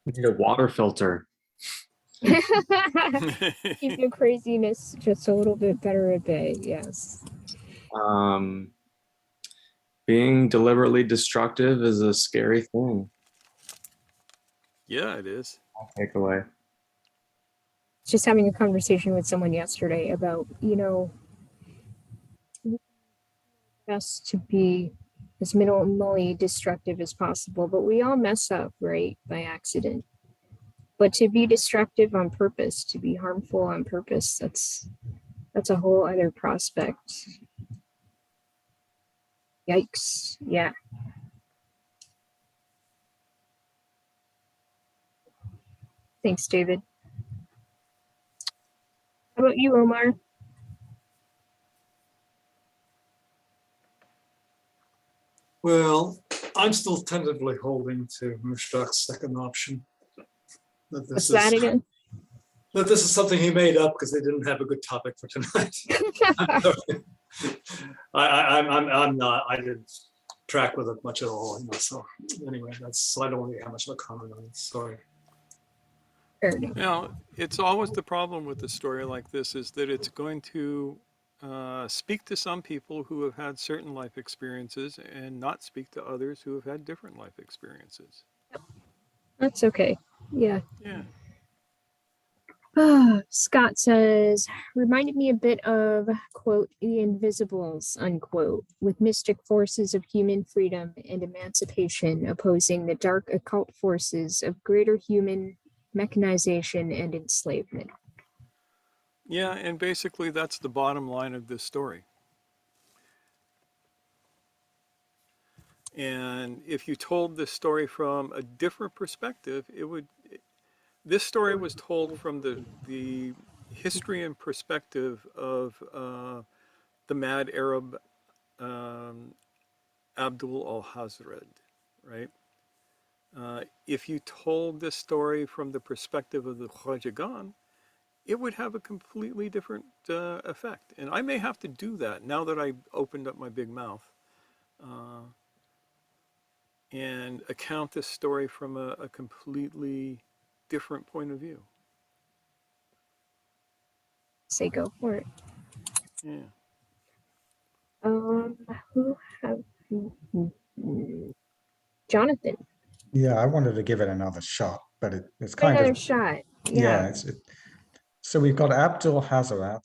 We need a water filter. Keep your craziness just a little bit better at bay. Yes. Being deliberately destructive is a scary thing. Yeah, it is. I'll take away. Just having a conversation with someone yesterday about, best to be as minimally destructive as possible, but we all mess up, right, by accident. But to be destructive on purpose, to be harmful on purpose, that's a whole other prospect. Yikes. Yeah. Thanks, David. How about you, Omar? Well, I'm still tentatively holding to Mushtak's second option. What's that again? That this is something he made up because they didn't have a good topic for tonight. I'm not. I didn't track with it much at all. So anyway, so I don't really have much of a comment on it. Sorry. It's always the problem with a story like this is that it's going to speak to some people who have had certain life experiences and not speak to others who have had different life experiences. That's okay. Yeah. Yeah. Scott says, reminded me a bit of, quote, the Invisibles, unquote, with mystic forces of human freedom and emancipation opposing the dark occult forces of greater human mechanization and enslavement. Yeah, and basically that's the bottom line of this story. And if you told this story from a different perspective, this story was told from the history and perspective of the mad Arab Abdul al-Hazred, right? If you told this story from the perspective of the Khwajagan, it would have a completely different effect. And I may have to do that now that I opened up my big mouth, and account this story from a completely different point of view. Say go for it. Yeah. Who have Jonathan? Yeah, I wanted to give it another shot, but it's Give it kind another of, shot. yeah. Yeah. So we've got Abdul Hazarat,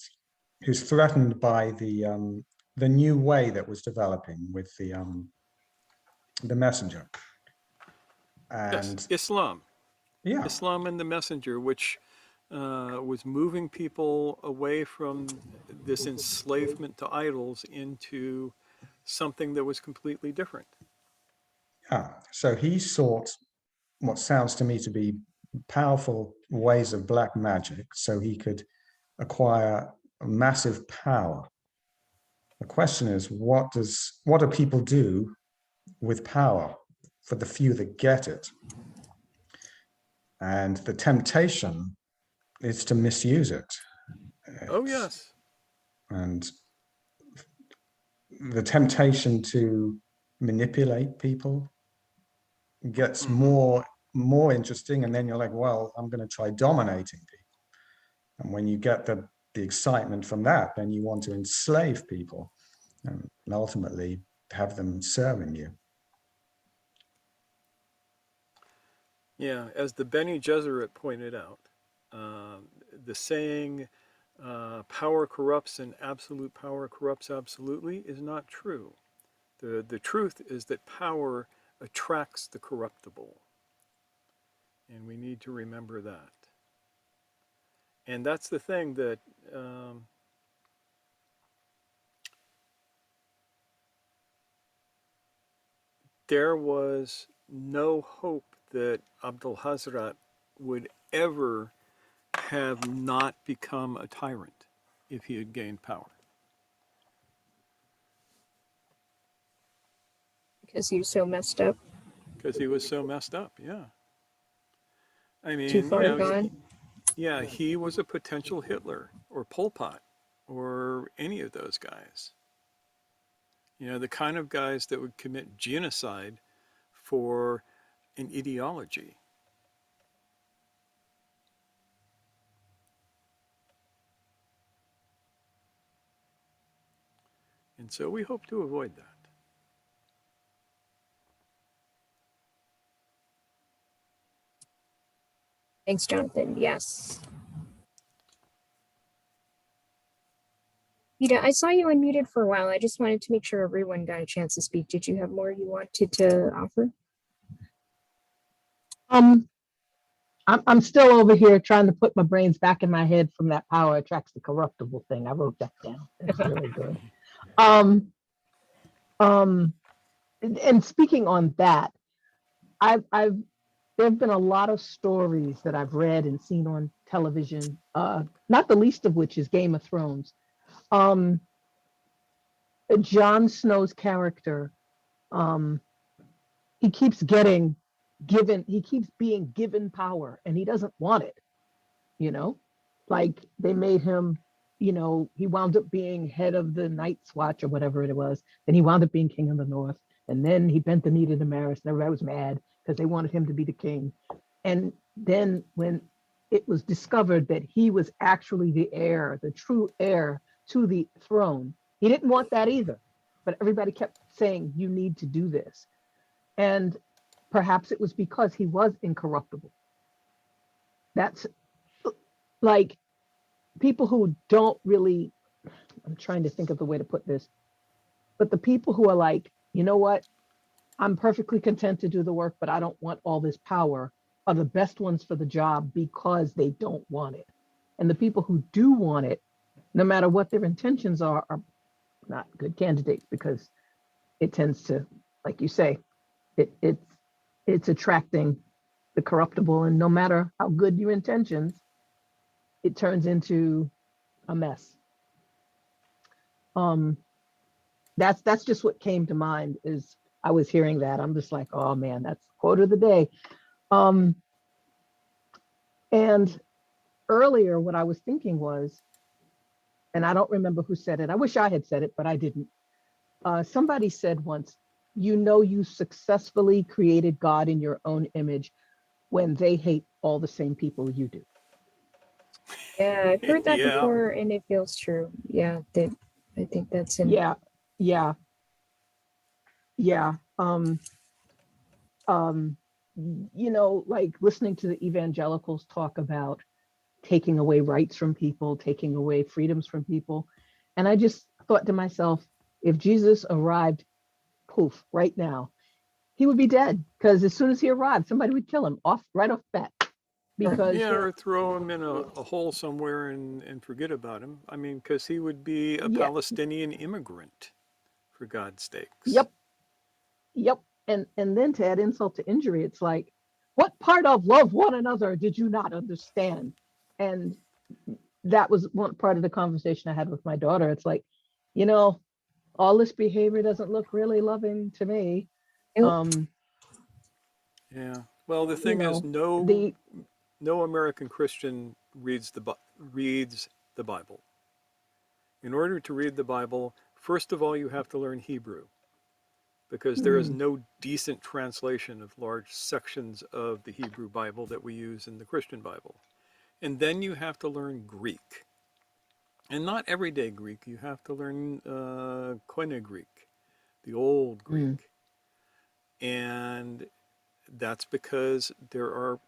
who's threatened by the new way that was developing with the messenger. Yes, And Islam. yeah, Islam and the messenger, which was moving people away from this enslavement to idols into something that was completely different. yeah. So he sought what sounds to me to be powerful ways of black magic so he could acquire massive power. The question is, what do people do with power for the few that get it? And the temptation is to misuse it. Oh, yes. And the temptation to manipulate people gets more interesting, and then you're like, well, I'm going to try dominating people. And when you get the excitement from that, then you want to enslave people and ultimately have them serving you. Yeah, as the Bene Gesserit pointed out, the saying, power corrupts and absolute power corrupts absolutely is not true. The truth is that power attracts the corruptible. And we need to remember that. And that's the thing that there was no hope that Abdul Hazrat would ever have not become a tyrant if he had gained power. Because he was so messed up. Because he was so messed up, yeah. I mean, Too far gone. Yeah, he was a potential Hitler or Pol Pot or any of those guys. You know, the kind of guys that would commit genocide for an ideology. And so we hope to avoid that. Thanks, Jonathan. Yes. I saw you unmuted for a while. I just wanted to make sure everyone got a chance to speak. Did you have more you wanted to offer? I'm still over here trying to put my brains back in my head from that power attracts the corruptible thing. I wrote that down. That's really good. And speaking on that, there have been a lot of stories that I've read and seen on television, not the least of which is Game of Thrones. Jon Snow's character, he keeps being given power and he doesn't want it, like they made him, he wound up being head of the Night's Watch or whatever it was. Then he wound up being king of the North. And then he bent the knee to Daenerys and everybody was mad because they wanted him to be the king. And then when it was discovered that he was actually the true heir to the throne, he didn't want that either. But everybody kept saying, you need to do this. And perhaps it was because he was incorruptible. That's like people who don't really, I'm trying to think of the way to put this, but the people who are like, you know what, I'm perfectly content to do the work, but I don't want all this power, are the best ones for the job because they don't want it. And the people who do want it, no matter what their intentions are not good candidates because it tends to, like you say, it's attracting the corruptible, and no matter how good your intentions, it turns into a mess. That's just what came to mind is I was hearing that. I'm just like, oh man, that's the quote of the day. And earlier, what I was thinking was, and I don't remember who said it. I wish I had said it, but I didn't. Somebody said once, you know, you successfully created God in your own image when they hate all the same people you do. Yeah, I've heard that Yeah. before, and it feels true. Yeah, that I think that's in. Yeah, yeah, yeah. You know, like listening to the evangelicals talk about taking away rights from people, taking away freedoms from people. And I just thought to myself, if Jesus arrived, poof, right now, he would be dead. Because as soon as he arrived, somebody would kill him right off bat. Because Yeah, or throw him in a hole somewhere and forget about him. I mean, because he would be a yeah, Palestinian immigrant, for God's sakes. yep, yep. And then to add insult to injury, it's like, what part of love one another did you not understand? And that was one part of the conversation I had with my daughter. It's like, you know, all this behavior doesn't look really loving to me. Yeah. Well, the You thing is, know, no American Christian reads the Bible. In order to read the Bible, first of all, you have to learn Hebrew, because there is no decent translation of large sections of the Hebrew Bible that we use in the Christian Bible. And then you have to learn Greek. And not everyday Greek. You have to learn Koine Greek, the old Greek. And that's because there are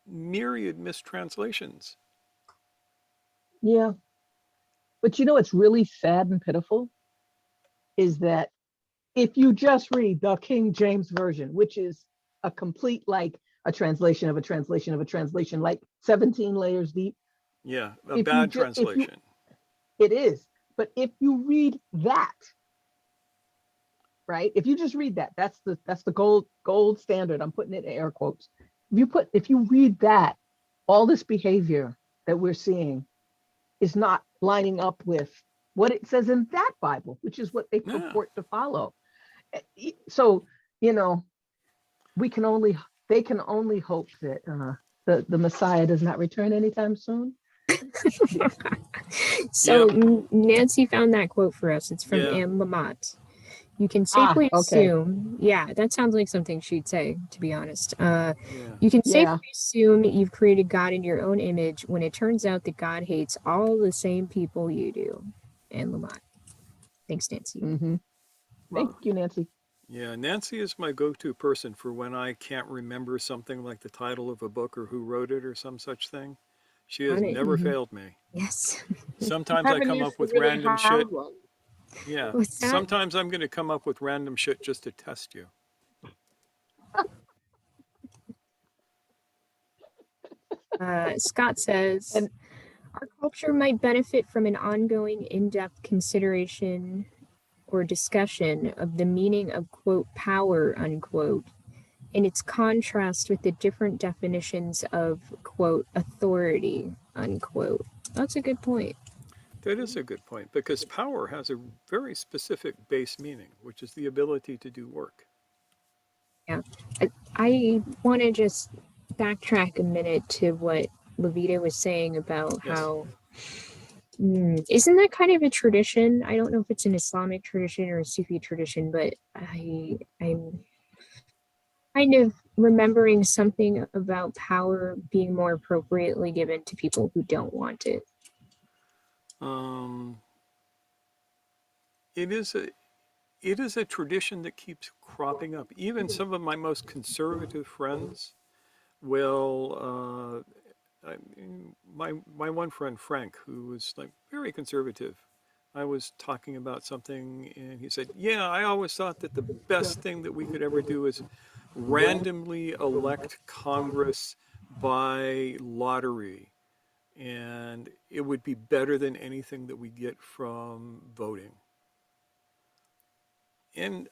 myriad mistranslations. yeah. But you know, what's really sad and pitiful is that if you just read the King James Version, which is a complete, like a translation of a translation of a translation, like 17 layers deep. Yeah, a bad translation. It is. But if you read that, right? If you just read that, that's the gold standard. I'm putting it in air quotes. If you read that, all this behavior that we're seeing is not lining up with what it says in that Bible, which is what they purport to follow. So, you know, they can only hope that the Messiah does not return anytime soon. So Nancy found that quote for us. It's from Anne Lamott. You can safely assume, that sounds like something she'd say, to be honest. You can safely assume you've created God in your own image when it turns out that God hates all the same people you do. Anne Lamott. Thanks, Nancy. Mm-hmm. Thank you, Nancy. Yeah, Nancy is my go-to person for when I can't remember something like the title of a book or who wrote it or some such thing. She has never failed me. Yes. Sometimes I come up with random shit. One. Yeah. Sometimes I'm going to come up with random shit just to test you. Scott says, our culture might benefit from an ongoing in-depth consideration or discussion of the meaning of, quote, power, unquote, in its contrast with the different definitions of, quote, authority, unquote. That's a good point. That is a good point, because power has a very specific base meaning, which is the ability to do work. Yeah. I want to just backtrack a minute to what Levita was saying about how isn't that kind of a tradition? I don't know if it's an Islamic tradition or a Sufi tradition, but I'm kind of remembering something about power being more appropriately given to people who don't want it. It is a tradition that keeps cropping up. Even some of my most conservative friends will, my one friend, Frank, who was like very conservative, I was talking about something and he said, yeah, I always thought that the best thing that we could ever do is randomly elect Congress by lottery. And it would be better than anything that we get from voting. And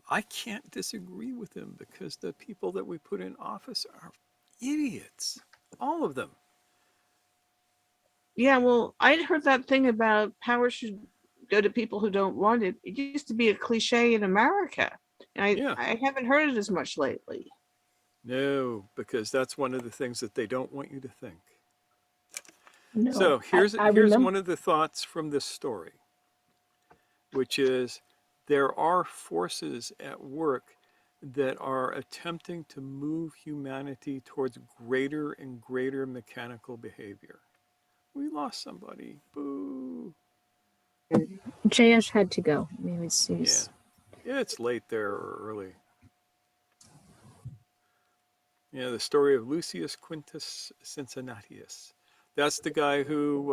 I can't disagree with him, because the people that we put in office are idiots. All of them. Yeah, well, I'd heard that thing about power should go to people who don't want it. It used to be a cliche in America. I haven't heard it as much lately. No, because that's one of the things that they don't want you to think. No, So here's I here's remember. one of the thoughts from this story, which is there are forces at work that are attempting to move humanity towards greater and greater mechanical behavior. We lost somebody. Boo. JS had to go. Yeah. Yeah, it's late there or early. Yeah, the story of Lucius Quintus Cincinnatus. That's the guy who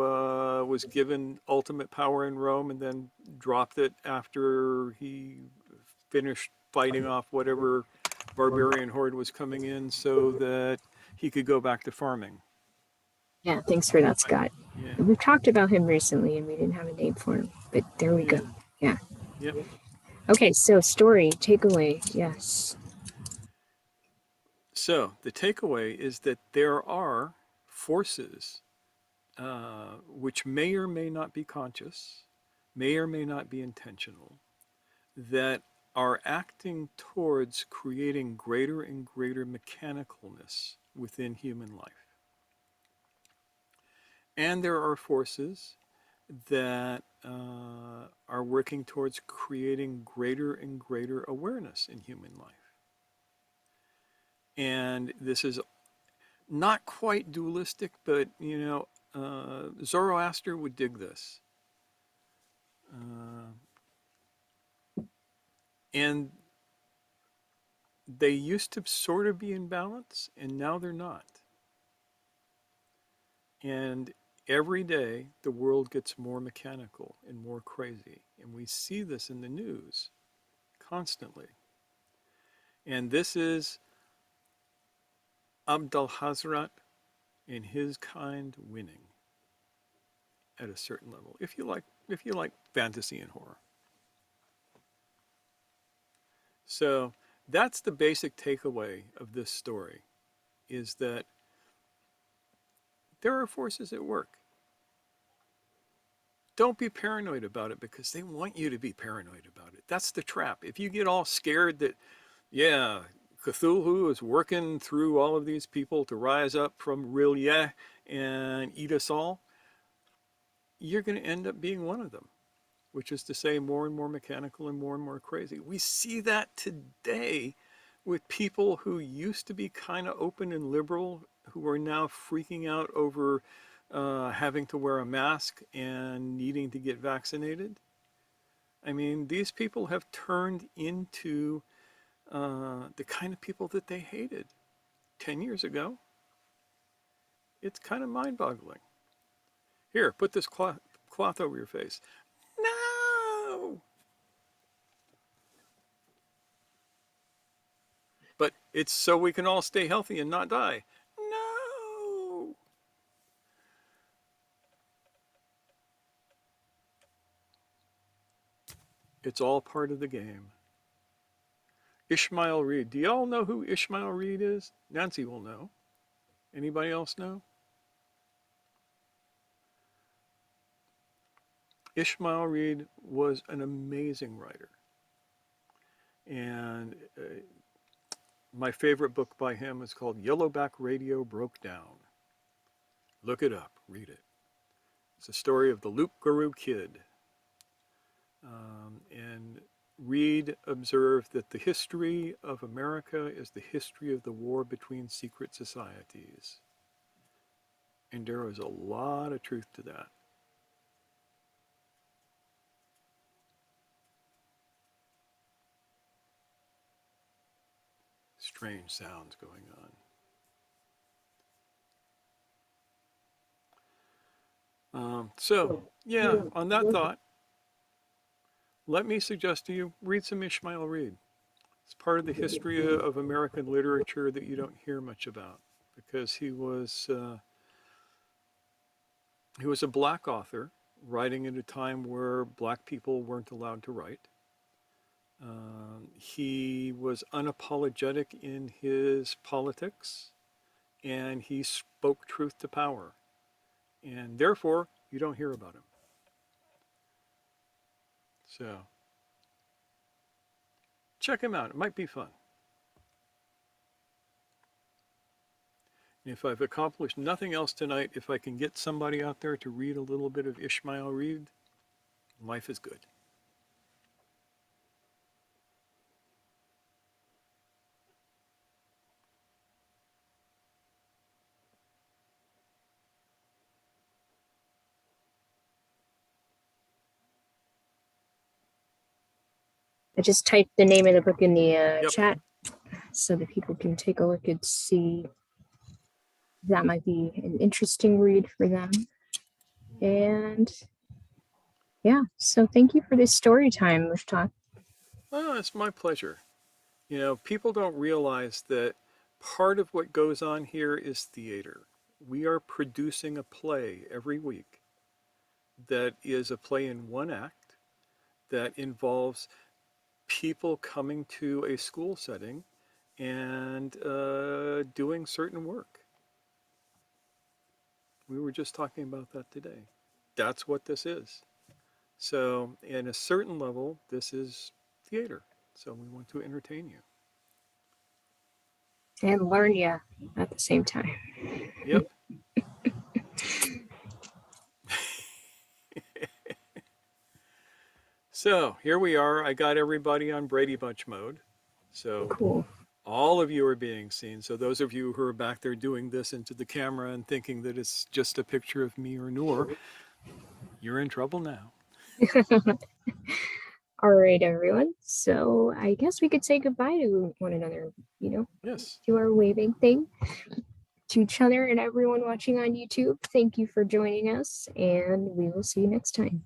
was given ultimate power in Rome and then dropped it after he finished fighting off whatever barbarian horde was coming in so that he could go back to farming. Yeah, thanks for that, Scott. Yeah. We've talked about him recently and we didn't have a name for him, but there we go. Yeah. Yep. Okay, so story, takeaway, yes. So the takeaway is that there are forces which may or may not be conscious, may or may not be intentional, that are acting towards creating greater and greater mechanicalness within human life. And there are forces that are working towards creating greater and greater awareness in human life. And this is not quite dualistic, but Zoroaster would dig this. And they used to sort of be in balance, and now they're not. And every day, the world gets more mechanical and more crazy. And we see this in the news constantly. And this is Abdul-Hazrat and his kind winning at a certain level, if you like fantasy and horror. So that's the basic takeaway of this story, is that there are forces at work. Don't be paranoid about it because they want you to be paranoid about it. That's the trap. If you get all scared that, yeah, Cthulhu is working through all of these people to rise up from Rilye and eat us all, you're going to end up being one of them, which is to say more and more mechanical and more crazy. We see that today with people who used to be kind of open and liberal, who are now freaking out over having to wear a mask and needing to get vaccinated. I mean, these people have turned into the kind of people that they hated 10 years ago. It's kind of mind-boggling. Here, put this cloth over your face. No! But it's so we can all stay healthy and not die. No! It's all part of the game. Ishmael Reed. Do y'all know who Ishmael Reed is? Nancy will know. Anybody else know? Ishmael Reed was an amazing writer. And my favorite book by him is called Yellowback Radio Broke Down. Look it up, read it. It's a story of the Loop Guru Kid. And Reed observed that the history of America is the history of the war between secret societies. And there is a lot of truth to that. Strange sounds going on. On that thought, let me suggest to you, read some Ishmael Reed. It's part of the history of American literature that you don't hear much about, because he was a black author writing at a time where black people weren't allowed to write. He was unapologetic in his politics, and he spoke truth to power. And therefore, you don't hear about him. So, check him out. It might be fun. If I've accomplished nothing else tonight, if I can get somebody out there to read a little bit of Ishmael Reed, life is good. I just typed the name of the book in the Yep. chat so that people can take a look and see. That might be an interesting read for them. And yeah, so thank you for this story time, Liftoff. Oh, it's my pleasure. You know, people don't realize that part of what goes on here is theater. We are producing a play every week that is a play in one act that involves people coming to a school setting and doing certain work. We were just talking about that today. That's what this is. So, in a certain level, this is theater. So, we want to entertain you. And learn ya at the same time. Yep. So, here we are. I got everybody on Brady Bunch mode. So, Cool. all of you are being seen. So, those of you who are back there doing this into the camera and thinking that it's just a picture of me or Noor, you're in trouble now. All right, everyone. So I guess we could say goodbye to one another, you know, Yes. do our waving thing to each other and everyone watching on YouTube. Thank you for joining us, and we will see you next time.